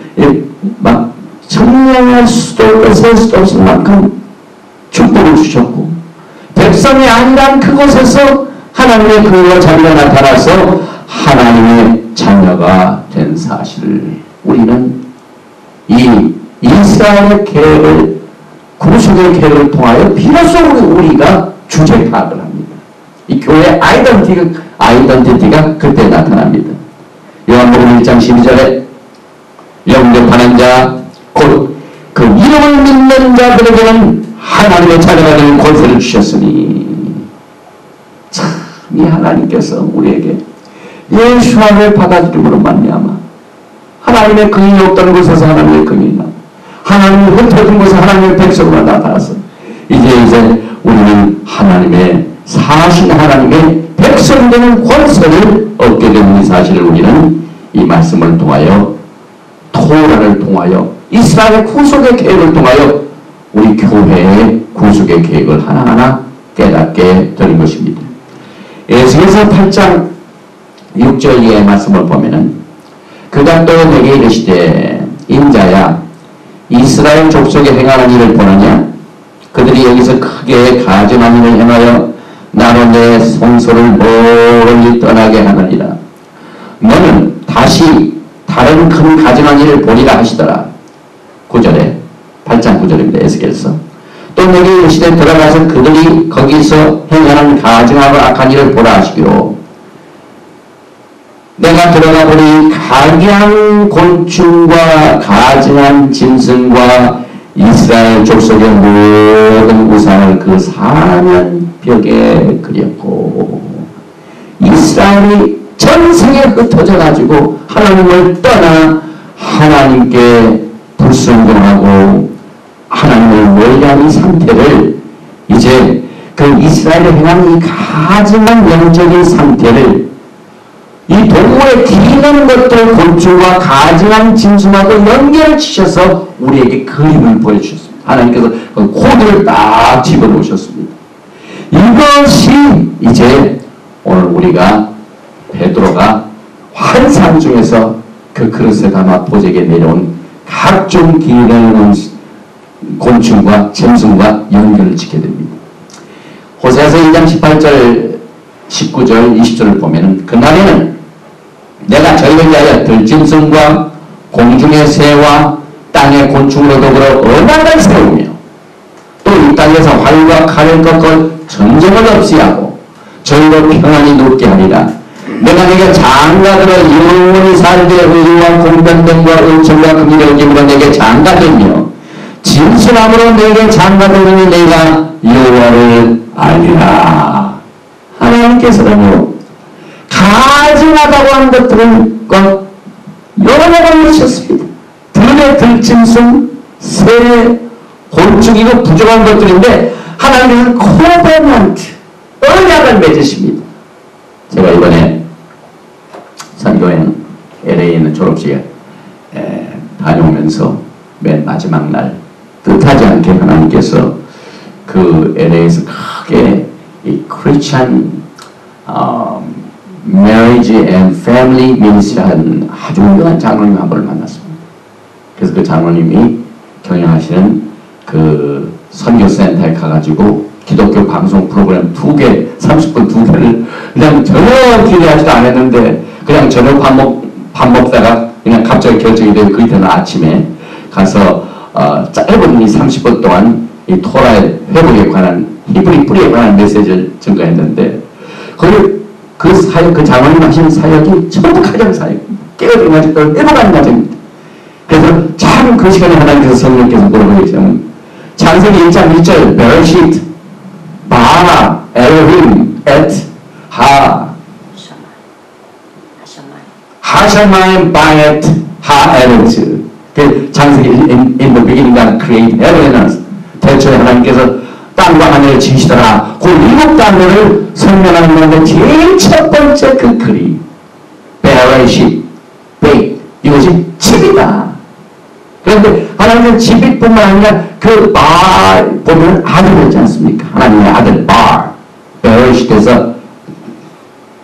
막 청량할 수도 없고 셀 수도 없을 만큼 축복을 주셨고 백성이 아니란 그곳에서 하나님의 긍휼과 자비가 나타나서 하나님의 자녀가 된 사실을 우리는 이 이스라엘의 계획을 구속의 계획을 통하여 비로소 우리가 주제 파악을 합니다. 이 교회의 아이덴티티가 그때 나타납니다. 요한복음 1장 12절에 영접하는 자 곧 그 이름을 믿는 자들에게는 하나님의 자녀가 되는 권세를 주셨으니 참 이 하나님께서 우리에게 예수를 받아들임으로 말미암아 하나님의 긍휼이 없다는 곳에서 하나님의 긍휼이 나 하나님을 흩어진 곳에 하나님의 백성으로 나타나서 이제 우리는 하나님의 사신 하나님의 백성 되는 권세를 얻게 되는 이 사실을 우리는 이 말씀을 통하여 토라를 통하여 이스라엘의 구속의 계획을 통하여 우리 교회의 구속의 계획을 하나하나 깨닫게 되는 것입니다. 에스겔서 8장 6절 이하의 말씀을 보면은 그가 또 내게 이르시되 인자야 이스라엘 족속에 행하는 일을 보느냐 그들이 여기서 크게 가증한 일을 행하여 나로 내 성소를 멀리 떠나게 하느니라. 너는 다시 다른 큰 가증한 일을 보리라 하시더라. 9절에 8장 9절입니다. 에스겔서. 또 내게 이르시되 들어가서 그들이 거기서 행하는 가증하고 악한 일을 보라 하시기로 내가 들어가 보니 가증한 곤충과 가증한 짐승과 이스라엘 족속의 모든 우상을 그 사면벽에 그렸고 이스라엘이 전세에 흩어져 가지고 하나님을 떠나 하나님께 불순종하고 하나님을 멀리하는 상태를 이제 그 이스라엘에 행하는 이 가증한 영적인 상태를 이 동물에 기는 것도 곤충과 가증한 짐승하고 연결을 치셔서 우리에게 그림을 보여주셨습니다. 하나님께서 그 코드를 딱 집어넣으셨습니다. 이것이 이제 오늘 우리가 베드로가 환상 중에서 그 그릇에 담아 보재기에 내려온 각종 기능을 곤충과 짐승과 연결을 짓게 됩니다. 호세아서 2장 18절 19절 20절을 보면은 그날에는 내가 저희를 위하여 들짐승과 공중의 새와 땅의 곤충으로 더불어 언약을 세우며 또 이 땅에서 활과 칼을 꺾어 전쟁을 없이 하고 저희로 평안히 눕게 하리라. 내가 네게 장가들어 영원히 살되 의와 공변됨과 은총과 긍휼의 여김으로 내게 장가들며 진실함으로 내게 장가들으니 내가 여호와를 알리라. 하나님께서는요 가증하다고 하는 것들과 여러 가지 주셨습니다. 들에 들짐승, 새, 곤충이고 부족한 것들인데 하나님께서는 코벤넌트, 언약을 맺으십니다. 제가 이번에 선교회는 LA에 있는 졸업식에 다녀오면서 맨 마지막 날 뜻하지 않게 하나님께서 그 LA에서 크게 이 크리스찬 Marriage and Family Ministry 한 아주 유명한 장로님 한 분을 만났습니다. 그래서 그 장로님이 경영하시는 그 선교센터에 가가지고 기독교 방송 프로그램 2개, 30분 2개를 그냥 전혀 기대하지도 않았는데 그냥 저녁 밥 먹다가 그냥 갑자기 결정이 되고 그 이튿날 아침에 가서 짧은 이 30분 동안 이 토라의 회복에 관한 히브리 뿌리에 관한 메시지를 전가했는데 거기 그 사역, 그 장로님 하시는 사역이 전부 가정 사역, 깨어진 가족들 회복하는 과정입니다. 그래서 참 그 시간에 하나님께서 성령께서 뭐라고 계시냐면 창세기 1장 1절 베레시트 바라 엘로힘 엣 하샤마임 바엣 하에르츠. 창세기 in the beginning God created heaven and earth. 대초에 하나님께서 땅과 하늘을 지으시더라. 그 7단어를 설명하는 건데 제일 첫 번째 그 글이 베레시트 베이, 이것이 집이다. 그런데 하나님은 집이뿐만 아니라 그 바 보면 아들 있지 않습니까? 하나님의 아들 바 베레시트에서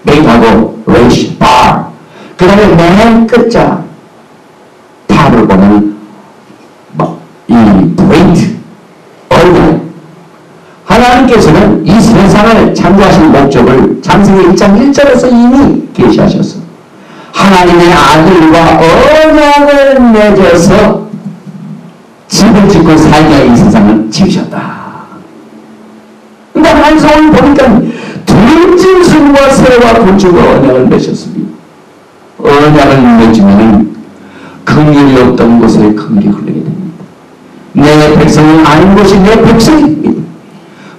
베이하고 레시 바, 그 다음에 맨 끝자 탑을 보면 이 브레이트 얼굴. 하나님께서는 이 세상을 창조하신 목적을 창세기 1장 1절에서 이미 계시하셨어. 하나님의 아들과 언약을 맺어서 집을 짓고 살게 이 세상을 지으셨다. 그러니까 한성을 보니까 들짐승과 새와 곤충과 언약을 맺으셨습니다. 언약을 맺으면 긍휼이 없던 곳에 긍휼이 흐르게 됩니다. 내 백성이 아닌 곳이 내 백성입니다.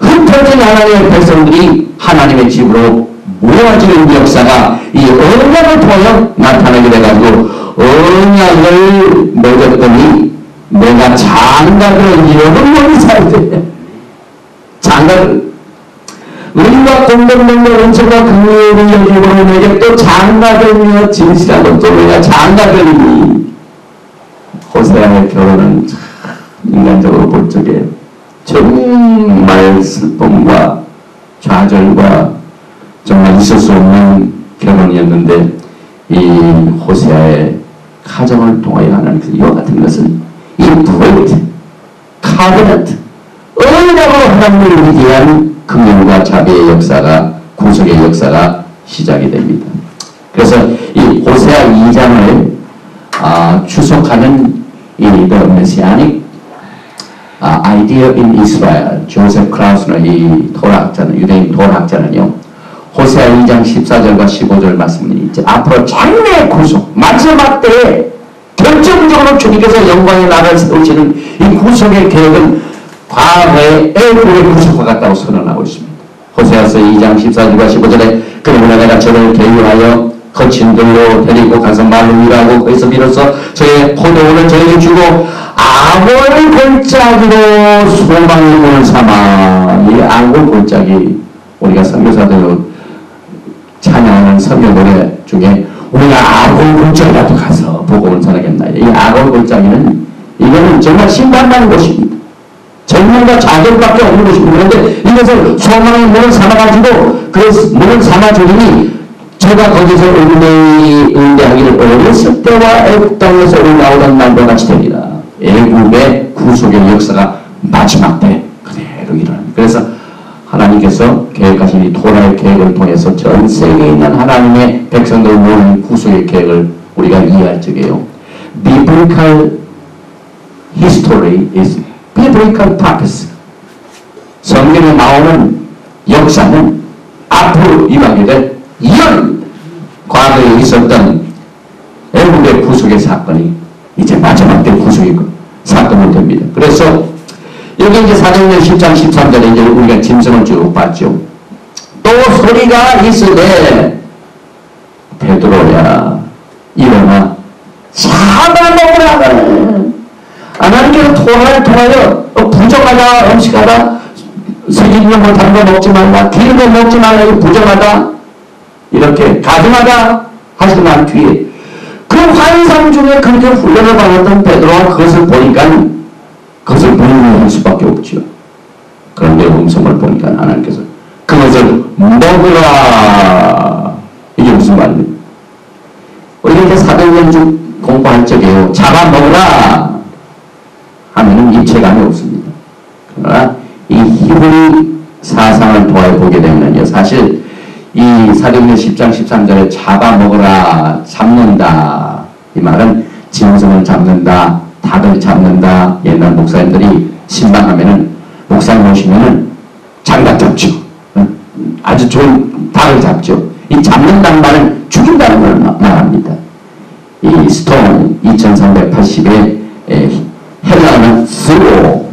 흩어진 하나님의 백성들이 하나님의 집으로 모아지는 역사가 이 언약을 통하여 나타나게 돼가지고 언약을 맺었더니 내가 장가를 영원히 살때 장가를 의와 공동됨과 은총과 긍휼을 여기고 내게 또 장가들며 진실하고 또 내가 장가들이니 호세아의 결혼은 참 인간적으로 볼 적에 정말 슬픔과 좌절과 정말 있을 수 없는 결혼이었는데 이 호세아의 가정을 통하여 하나님께서 이와 같은 것은 이 브레이트, 카버넌트, 언약으로 하나님을 위대한 긍휼과 자비의 역사가, 구속의 역사가 시작이 됩니다. 그래서 이 호세아 2장을 추석하는 이 The Messianic Idea in Israel, 조셉 크라우스너 이 토라학자는, 유대인 토라학자는요, 호세아 2장 14절과 15절 말씀이 이제 앞으로 장래의 구속, 마지막 때에 결정적으로 주님께서 영광의 나라를 세우시는 이 구속의 계획은 과거의 애굽의 구속과 같다고 선언하고 있습니다. 호세아서 2장 14절과 15절에 그러므로 내가 저를 계율하여 거친 돌로 데리고 가서 말로 일하고 거기서 비로소 저의 포도원을 저에게 주고 악을 골짜기로 소망의 문을 삼아. 이 악을 골짜기, 우리가 선교사들 찬양하는 선교 노래 중에 우리가 악을 골짜기라도 가서 복음을 전하겠나이다. 이 악을 골짜기는 이거는 정말 심판받는 곳입니다. 절망과 좌절밖에 없는 곳입니다. 그런데 이것을 소망의 문을 삼아가지고 그 문을 삼아주니 제가 거기서 응대하기를 어렸을 때와 애굽 땅에서 올라오던 날과 같이 됩니다. 애굽의 구속의 역사가 마지막 때 그대로 일어납니다. 그래서 하나님께서 계획하신 이 토라의 계획을 통해서 전 세계에 있는 하나님의 백성들을 모으는 구속의 계획을 우리가 이해할 적에요. Biblical history is biblical purpose. 성경에 나오는 역사는 앞으로 임하게 될 이런 과거에 있었던 애국의 구속의 사건이 이제 마지막 때 구속의 사건이 됩니다. 그래서 여기 이제 사도행전 10장 13절에 이제 우리가 짐승을 쭉 봤죠. 또 소리가 있으되 베드로야 일어나 잡아먹으라. 하나님께서 토라를 통하여 부정하다 음식하다 새기는 못한 거 먹지 말라 기름 거 먹지 말라 부정하다 이렇게 가증하다 하시고 난 뒤에 그 환상 중에 그렇게 훈련을 받았던 베드로가 그것을 보니까 그것을 무능할 수밖에 없죠. 그런데 음성을 보니까 하나님께서 그것을 먹으라. 이게 무슨 말입니까? 우리가 이제 사도행전 공부할 적에요. 잡아먹으라 하면은 입체감이 없습니다. 그러나 이 히브리 사상을 도하여 보게 되면요. 사실 이 사도행전 10장 13절에 잡아먹으라, 잡는다. 이 말은 짐승을 잡는다, 닭을 잡는다. 옛날 목사님들이 신방하면은 목사님 오시면은 장닭 잡죠. 아주 좋은 닭을 잡죠. 이 잡는다는 말은 죽인다는 걸 말합니다. 이 스톤 2380에 헬라어는 스로,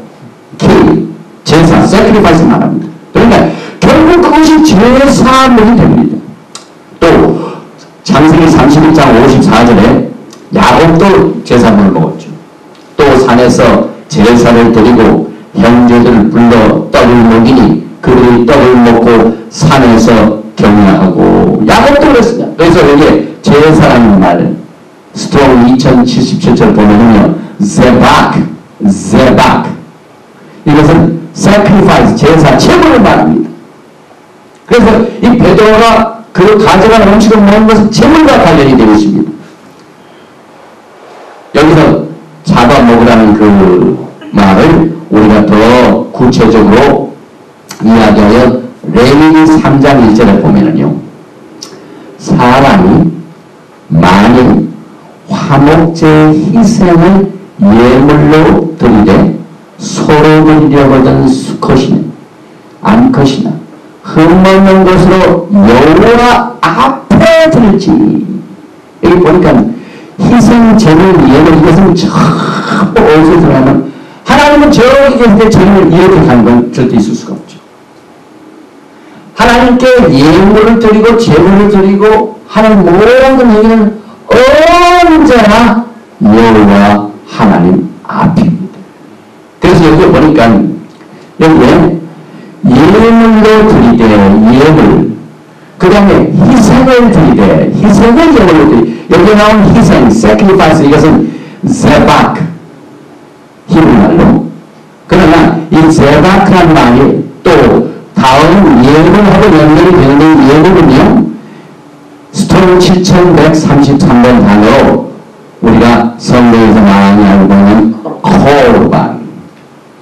킬, 제사, sacrifice 말합니다. 그러니까 결국 그것이 제사물이 됩니다. 또 창세기 31장 54절에 야곱도 제사물을 먹었죠. 또 산에서 제사를 드리고 형제들을 불러 떡을 먹이니 그들이 떡을 먹고 산에서 격려하고 야곱도 그랬습니다. 그래서 여기에 제사라는 말 스트롱 2077절 보면은요 제박 이것은 sacrifice 제사 제물을 말합니다. 그래서 이 베드로가 그 가져간 음식을 먹는 것은 제물과 관련이 되어 있습니다. 여기서 잡아먹으라는 그 말을 우리가 더 구체적으로 이야기하여 레위기 3장 1절에 보면은요 사람이 만일 화목제 희생을 예물로 드리되 소로 드리려거든 수컷이나 암컷이나 흠없는 것으로 여호와 앞에 드릴지. 여기 보니까 희생 제물 예물 이것은 전부 어디서 들어가면 하나님은 저기 계신데 제물을 이렇게 가는 건 절대 있을 수가 없죠. 하나님께 예물을 드리고 제물을 드리고 하는 모든 얘기는 언제나 여호와 하나님 앞입니다. 그래서 여기 보니까 여기에 예물로 드리되 예물 그 다음에 희생을 드리되 희생을 예물로 드리되 여기 나온 희생 sacrifice 이것은 제박 히브리말로 그러나 이 제박이라는 말이 또 다음 예물하고 연결이 되는 예물은요 스톤 7133번 단어로 우리가 성경에서 많이 알고 있는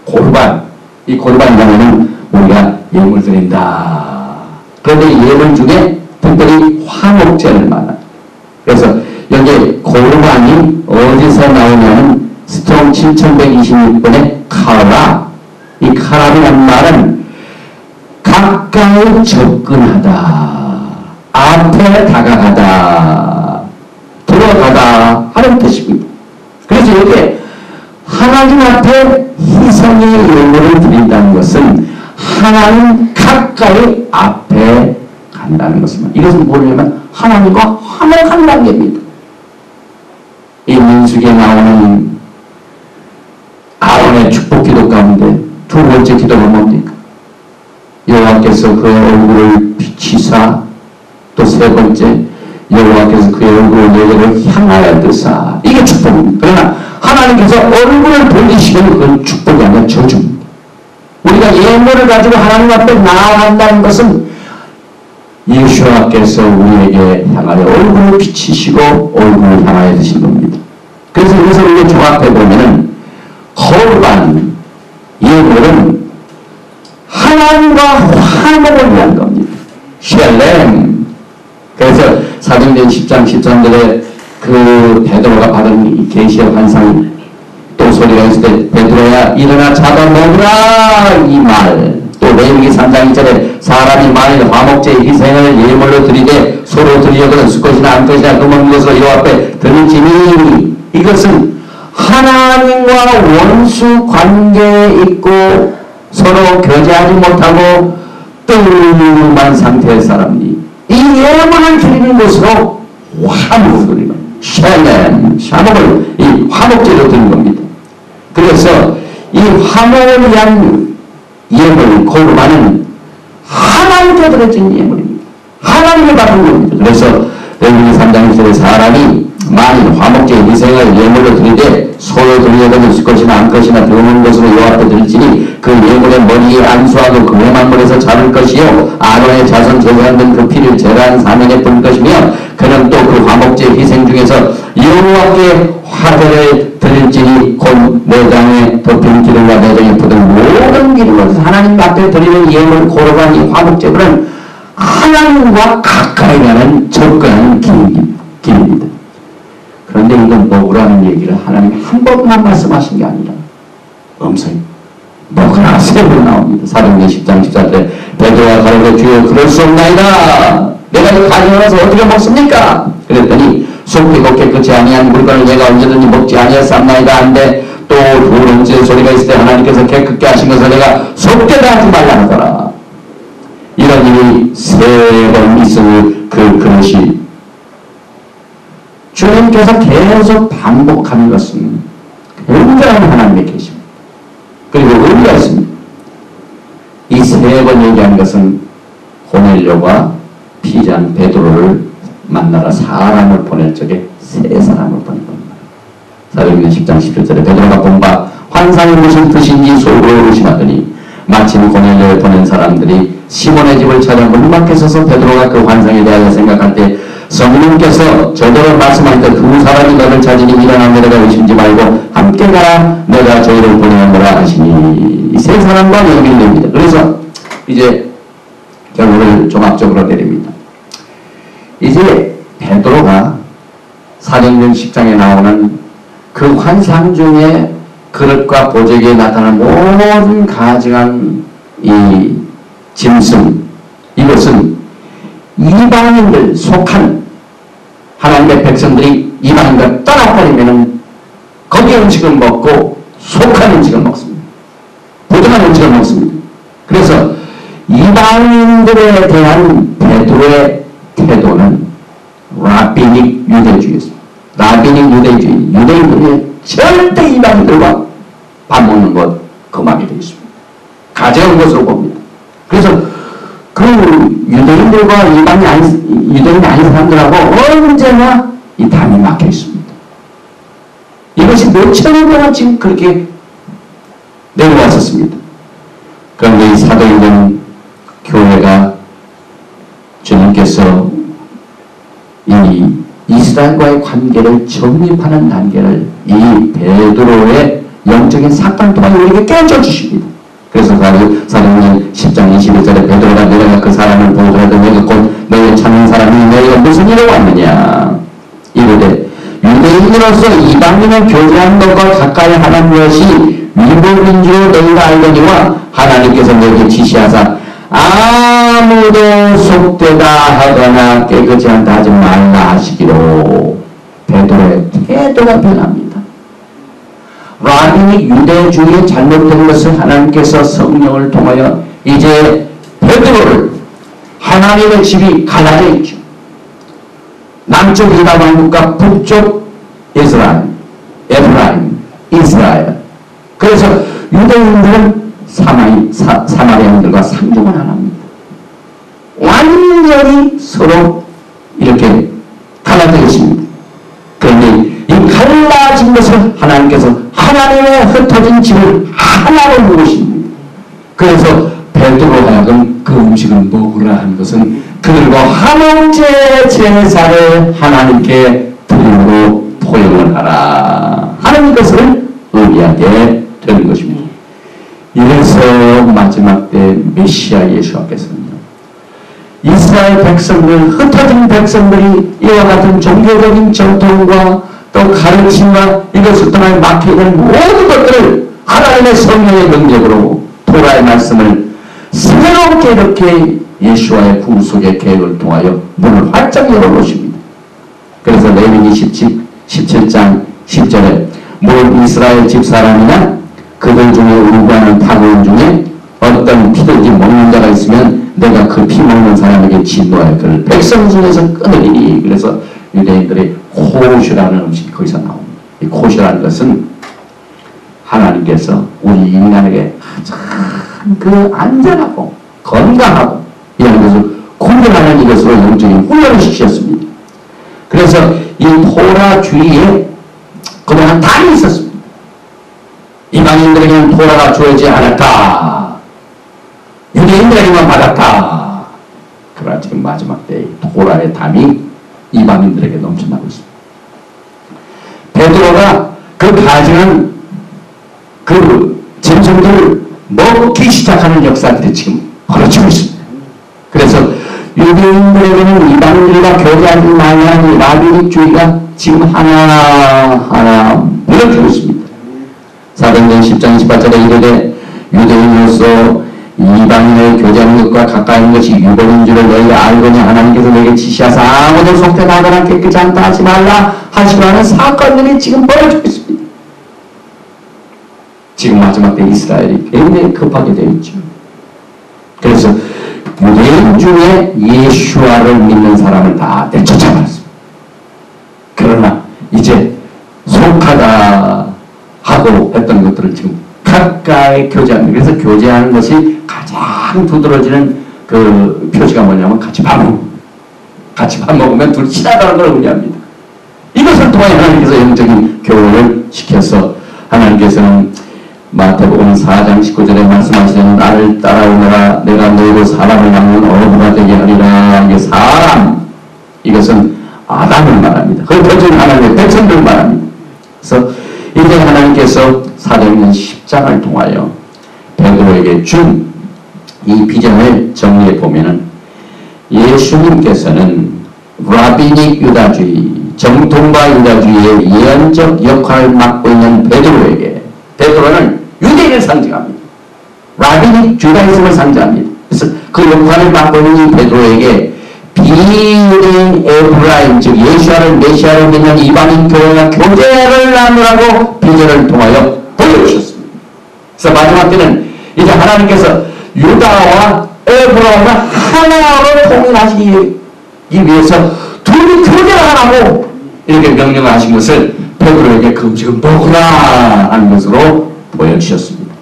고르반 이 고르반이라면 우리가 예물 드린다. 그런데 예물 중에 특별히 화목제를 말합니다. 그래서 여기 고르반이 어디서 나오냐면 스트롱 7126번의 카랍 이 카랍이라는 말은 가까이 접근하다 앞에 다가가다 들어가다 하는 뜻입니다. 그래서 여기에 하나님 앞에 희생의 예물을 드린다는 것은 하나님 가까이 앞에 간다는 것입니다. 이것은 뭐냐면 하나님과 화목한 관계입니다. 이 민수기에 나오는 아론의 축복 기도 가운데 두 번째 기도가 뭡니까? 여호와께서 그의 얼굴을 비치사 또 세 번째 여호와께서 그의 얼굴을 너희를 향하여 드사 이게 축복입니다. 그러나 하나님께서 얼굴을 돌리시면 그건 축복이 아니라 저주입니다. 우리가 예물을 가지고 하나님 앞에 나아간다는 것은 예수와께서 우리에게 향하여 얼굴을 비치시고 얼굴을 향하여 드신 겁니다. 그래서 여기서 우리가 종합해 보면은 거룩한 예물은 하나님과 쉘렘. 그래서 사도행전 10장 13절에 그 베드로가 받은 이 계시의 환상 또 소리가 있을 때 베드로야 일어나 잡아 먹으라 이 말. 또 레위기 3장 2절에 사람이 만일 화목제의 희생을 예물로 드리되 서로 드리려거든 수 것이나 안 것이나 그 먹는 것으로 여호와 앞에 드릴지니 이것은 하나님과 원수 관계에 있고 서로 교제하지 못하고 뜸한 상태의 사람이 이 예물을 드리는 것으로 화목을 드리는 샬렘, 샤목을 이 화목제로 드리는 겁니다. 그래서 이 화목을 위한 예물, 고르바는 하나님께 드려진 예물입니다. 하나님을 받은 겁니다. 그래서 레위기 3장 1절에 사람이 만일 화목제의 희생을 예물로 드리되 서로 드리려거든 수 것이나 안 것이나 드는 것으로 여호와 앞에 드릴지니 그 예물의 머리에 안수하고 그 회막물에서 잡을 것이요 아론의 자손 제사장 등 그 피를 제단 사면에 뿌릴 것이며 그는 또 그 화목제 희생 중에서 여호와께 화제를 드릴지니 곧 내장에 덮인 기름과 내장에 푸든 모든 기름을 하나님 앞에 드리는 예물 고르반 이 화목제물은 하나님과 가까이 가는 접근하는 길입니다. 그런데 이건 먹으라는 얘기를 하나님이 한 번만 말씀하신 게 아니라 엄선히 먹으라 세 번 나옵니다. 사도행전 10장 14절에 베드로가 가로되 주여 그럴 수 없나이다. 내가 이 가져와서 어떻게 먹습니까? 그랬더니 속히 곱게 끝이 아니한 물건을 내가 언제든지 먹지 아니하였사옵나이다 한데 또 두 번째 소리가 있을 때 하나님께서 깨끗게 하신 것을 내가 속되다 하지 말라 하더라. 이런 일이 세 번 있을 그 그릇이 주님께서 계속 반복하는 것은 굉장한 하나님의 계십니다. 그리고 의미가 있습니다. 이 세 번 얘기한 것은 고넬료가 피장 베드로를 만나러 사람을 보낼 적에 세 사람을 보낸 겁니다. 사도행전 10장 17절에 베드로가 본 바 환상이 무슨 뜻인지 속으로 의심하더니 마침 고넬료를 보낸 사람들이 시몬의 집을 찾아 문 밖에 서서 베드로가 그 환상에 대하여 생각할 때 성령께서 저더러 말씀하니까 두 사람이 너를 찾으니 일어나 내가 의심지 말고 함께 가라 내가 저희를 보내노라 하시니 이 세 사람과 연결됩니다. 그래서 이제 결론을 종합적으로 내립니다. 이제 베드로가 사도행전 10장에 나오는 그 환상 중에 그릇과 보재기에 나타나는 모든 가증한 이 짐승 이것은 이방인들 속한 하나님의 백성들이 이방인들 떠나버리면 거기 음식을 먹고 속한 음식을 먹습니다. 부정한 음식을 먹습니다. 그래서 이방인들에 대한 베드로의 태도는 라비닉 유대주의였습니다. 라비닉 유대주의, 유대인들이 절대 이방인들과 밥 먹는 것 금하게 되어 있습니다. 가져온 것으로 봅니다. 그래서 그 유대인들과 유대인이 아닌 사람들하고 언제나 이 담이 막혀 있습니다. 이것이 몇 천년 동안 지금 그렇게 내려왔었습니다. 그런데 이 사도행전 교회가 주님께서 이 이스라엘과의 관계를 정립하는 단계를 이 베드로의 영적인 사건을 통해 우리에게 깨워줘 주십니다. 그래서 사도행전 10장 21절에 베드로가 내려가 그 사람을 보더라도 너희가 곧 너희 찾는 사람이 너희가 무슨 일로 왔느냐 이르되 유대인으로서 이방인을 교제한 것과 가까이 하는 것이 위법인 줄 너희가 알거니와 하나님께서 너희에게 지시하사 아무도 속되다 하거나 깨끗이 한다 하지 말라 하시기로 베드로의 태도가 변합니다. 라비닉 유대주의에 잘못된 것을 하나님께서 성령을 통하여 이제 베드로를 하나님의 집이 갈라져 있죠. 남쪽 유다 왕국과 북쪽 에프라임, 이스라엘. 그래서 유대인들은 사마리아인들과 상종을 안 합니다. 완전히 서로 이렇게 갈라져 있습니다. 그런데 이 갈라진 것을 하나님께서 하나님의 흩어진 집을 하나로 모으십니다. 그래서 베드로 하여금 그 음식을 먹으라 하는 것은 그들과 화목제 제사를 하나님께 드림으로 포용을 하라 하는 것을 의미하게 되는 것입니다. 이래서 마지막 때 메시아 예수께서는 이스라엘 백성들, 흩어진 백성들이 이와 같은 종교적인 전통과 또 가르침과 이것을 통해 막혀있는 모든 것들을 하나님의 성령의 능력으로 토라의 말씀을 새롭게 이렇게 예수와의 구속의 계획을 통하여 문을 활짝 열어놓으십니다. 그래서 레위기 17장 10절에 모든 이스라엘 집사람이나 그들 중에 울고하는 타고인 중에 어떤 피든지 먹는 자가 있으면 내가 그 피 먹는 사람에게 진노하여 그를 백성 중에서 끊으리니. 그래서 유대인들의 코슈라는 음식이 거기서 나옵니다. 이 코슈라는 것은 하나님께서 우리 인간에게 그 안전하고 건강하고 이런 것을 구별하는 이것으로 영적인 훈련을 시켰습니다. 그래서 이 토라 주위에 그동안 담이 있었습니다. 이방인들에게는 토라가 주어지지 않았다. 유대인들에게만 받았다. 그러나 지금 마지막 때에 토라의 담이 이방인들에게 넘쳐나고 있습니다. 베드로가 그 가증한 그 짐승들을 먹기 시작하는 역사들이 지금 벌어지고 있습니다. 그래서 유대인들에게는 이방인들과 교제하지 말라는 라비닉주의가 지금 하나하나 무너지고 있습니다. 사도행전 10장 28절에 이르되 유대인으로서 이방인을 교제하는 것과 가까이 있는 것이 유법인 줄을 너희가 알거니 하나님께서 너희에게 지시하사 아무도 속되나거나 깨끗이 않다 하지 말라 하시고 하는 사건들이 지금 벌어지고 있습니다. 지금 마지막 때 이스라엘이 굉장히 급하게 되어 있죠. 그래서 유대인 중에 예수와를 믿는 사람을 다 내쫓아버렸습니다. 그러나 이제 속하다 하고 했던 것들을 지금 가까이 교제하는, 그래서 교제하는 것이 가장 두드러지는 그 표시가 뭐냐면 같이 밥 먹으면 둘이 친하다는 걸 의미합니다. 이것을 통해 하나님께서 영적인 교훈을 시켜서 하나님께서는 마태복음 4장 19절에 말씀하시는 나를 따라오너라 내가 너희로 사람을 낳는 어부가 되게 하리라. 이게 사람, 이것은 아담을 말합니다. 흩어진 하나님의 백성들을 말합니다. 그래서 이제 하나님께서 사도행전 10장을 통하여 베드로에게 준 이 비전을 정리해 보면은 예수님께서는 라비닉 유다주의, 정통과 유다주의의 예언적 역할을 맡고 있는 베드로에게, 베드로는 유대인을 상징합니다. 라비닉 주다이즘을 상징합니다. 그래서 그 역할을 맡고 있는 이 베드로에게 비유대인 에브라임, 즉 예수와를 메시아를 믿는 이방인 교회와 교제를 나누라고 비전을 통하여 보여주셨습니다. 그래서 마지막 때는 이제 하나님께서 유다와 에브라임을 하나로 통일하시기 위해서 둘이 교제를 하라고 이렇게 명령을 하신 것을 베드로에게 그 음식을 먹으라 하는 것으로 보여주셨습니다.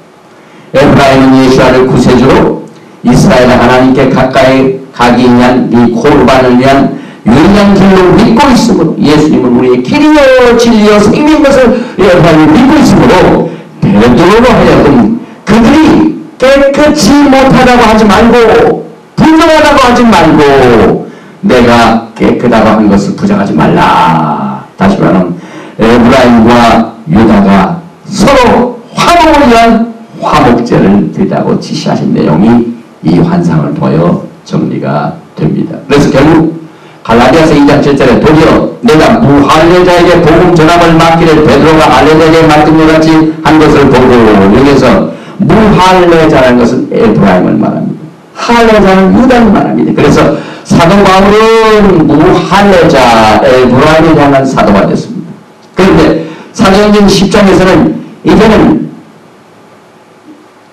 에브라임은 예수와를 구세주로 이스라엘 하나님께 가까이 가기 위한 이 고르반을 위한 유일한 길로 믿고 있으므로, 예수님은 우리의 길이요 진리요 생명인 것을 에브라임이 믿고 있으므로 베드로로 하여금 그들이 깨끗이 못하다고 하지 말고 부정하다고 하지 말고 내가 깨끗하다고 한 것을 부정하지 말라. 다시 말하면 에브라임과 유다가 서로 화목을 위한 화목제를 드리라고 지시하신 내용이 이 환상을 통하여 정리가 됩니다. 그래서 결국 갈라디아서 2장 7절에 도리어 내가 무할례자에게 복음 전함을 맡기를 베드로가 할례자에게 맡은 것 같이 한 것을 보고, 여기서 무할례자라는 것은 에브라임을 말합니다. 할례자는 유다를 말합니다. 그래서 사도 바울은 무할례자 에브라임을 향한 사도가 됐습니다. 그런데 사도행전 10장에서는 이제는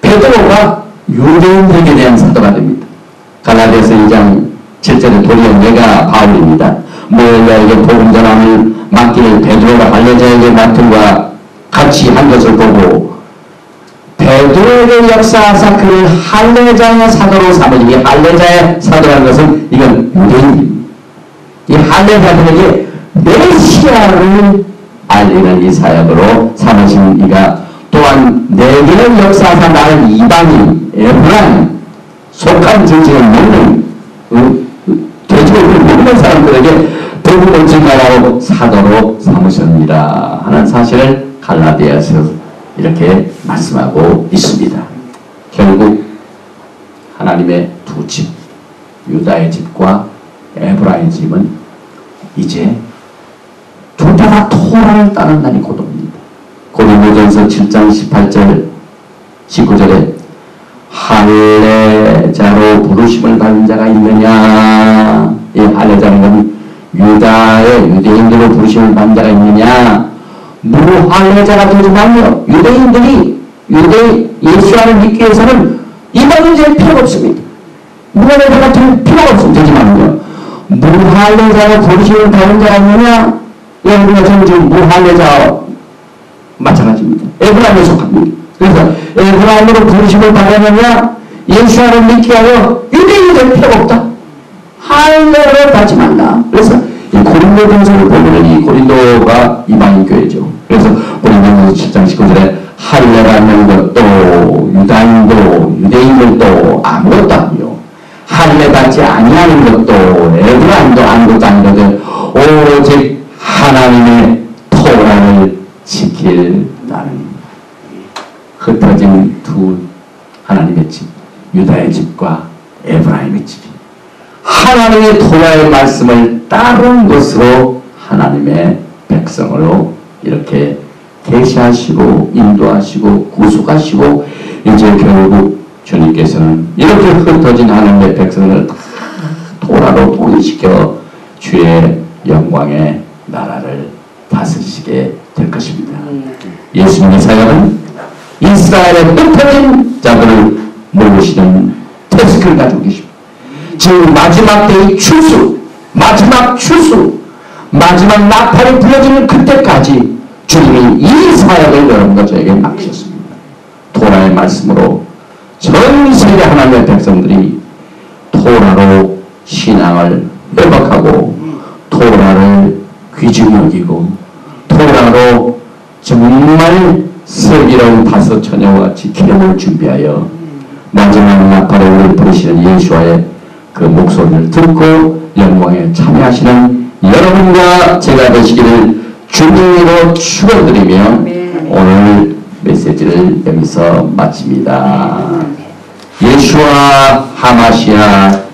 베드로가 유대인들에게 대한 사도가 됩니다. 갈라디아서 2장 7절에 도리어 내가 바울입니다. 무할례자에게 복음 전함을 맡기를 베드로가 할례자에게 맡은 것과 같이 한 것을 보고 베드로에게 역사하사 그를 할례자의 사도로 삼으니, 이 할례자의 사도라는 것은 이건 유대인입니다. 이 할례자들에게 메시아를 알리는 이 사역으로 삼으신 이가 또한 내게는 역사하사 나를 이방인 에브라임 속한 정직을 먹는 돼지고기를 먹는 사람들에게 복음을 전하라고 사도로 삼으셨느니라 하는 사실을 갈라디아서 이렇게 말씀하고 있습니다. 결국 하나님의 두 집, 유다의 집과 에브라임의 집은 이제 둘 다 토라를 따는 날이 곧 옵니다. 고린도전서 7장 18절 19절에 할례자로 부르심을 받은 자가 있느냐. 이 할례자는 건 유대인들로 부르심을 받은 자가 있느냐. 무할례자가 되지 말며 유대인들이 예수와를 믿기 위해서는 이방인 될 필요가 없습니다. 무할례자가 될 필요가 없습니다. 되지 말며 무할례자로 부르심을 받은 자가 있느냐. 우리가 지금 무할례자와 마찬가지입니다. 에브라임에 속합니다. 그래서 에브라임으로 부르심을 받았느냐. 예수와를 믿기 위하여 유대인이 될 필요가 없다. 할례를 받지 말라. 그래서 이 고린도전서를 보면 이 고린도가 이방인 교회죠. 그래서 고린도전서 7장 19절에 할례라는 것도 유다인도 유대인들도 아무것도 아니요 할례 받지 아니하는 것도 에브라임도 아무것도 아니거든. 오직 하나님의 토라를 지킬다는 흩어진 두 하나님의 집, 유다의 집과 에브라임의 집이 하나님의 토라의 말씀을 따른 것으로 하나님의 백성으로 이렇게 계시하시고 인도하시고 구속하시고 이제 결국 주님께서는 이렇게 흩어진 하나님의 백성을 다 토라로 통일시켜 주의 영광의 나라를 다스리시게 될 것입니다. 예수님의 사역은 이스라엘의 흩어진 자들을 모으시는 태스크를 가지고 계십니다. 지금 마지막 때의 추수, 마지막 나팔이 불려지는 그때까지 주님이 이 사역을 여러분과 저에게 맡기셨습니다. 토라의 말씀으로 전 세계 하나님의 백성들이 토라로 신앙을 회복하고 토라를 귀중히 여기고 토라로 정말 슬기로운 다섯 처녀와 같이 기름을 준비하여 마지막 나팔에 우리를 부르시는 예수와의 그 목소리를 듣고 영광에 참여하시는 여러분과 제가 되시기를 주님으로 축원드리며 오늘 메시지를 여기서 마칩니다. 예수와 하마시아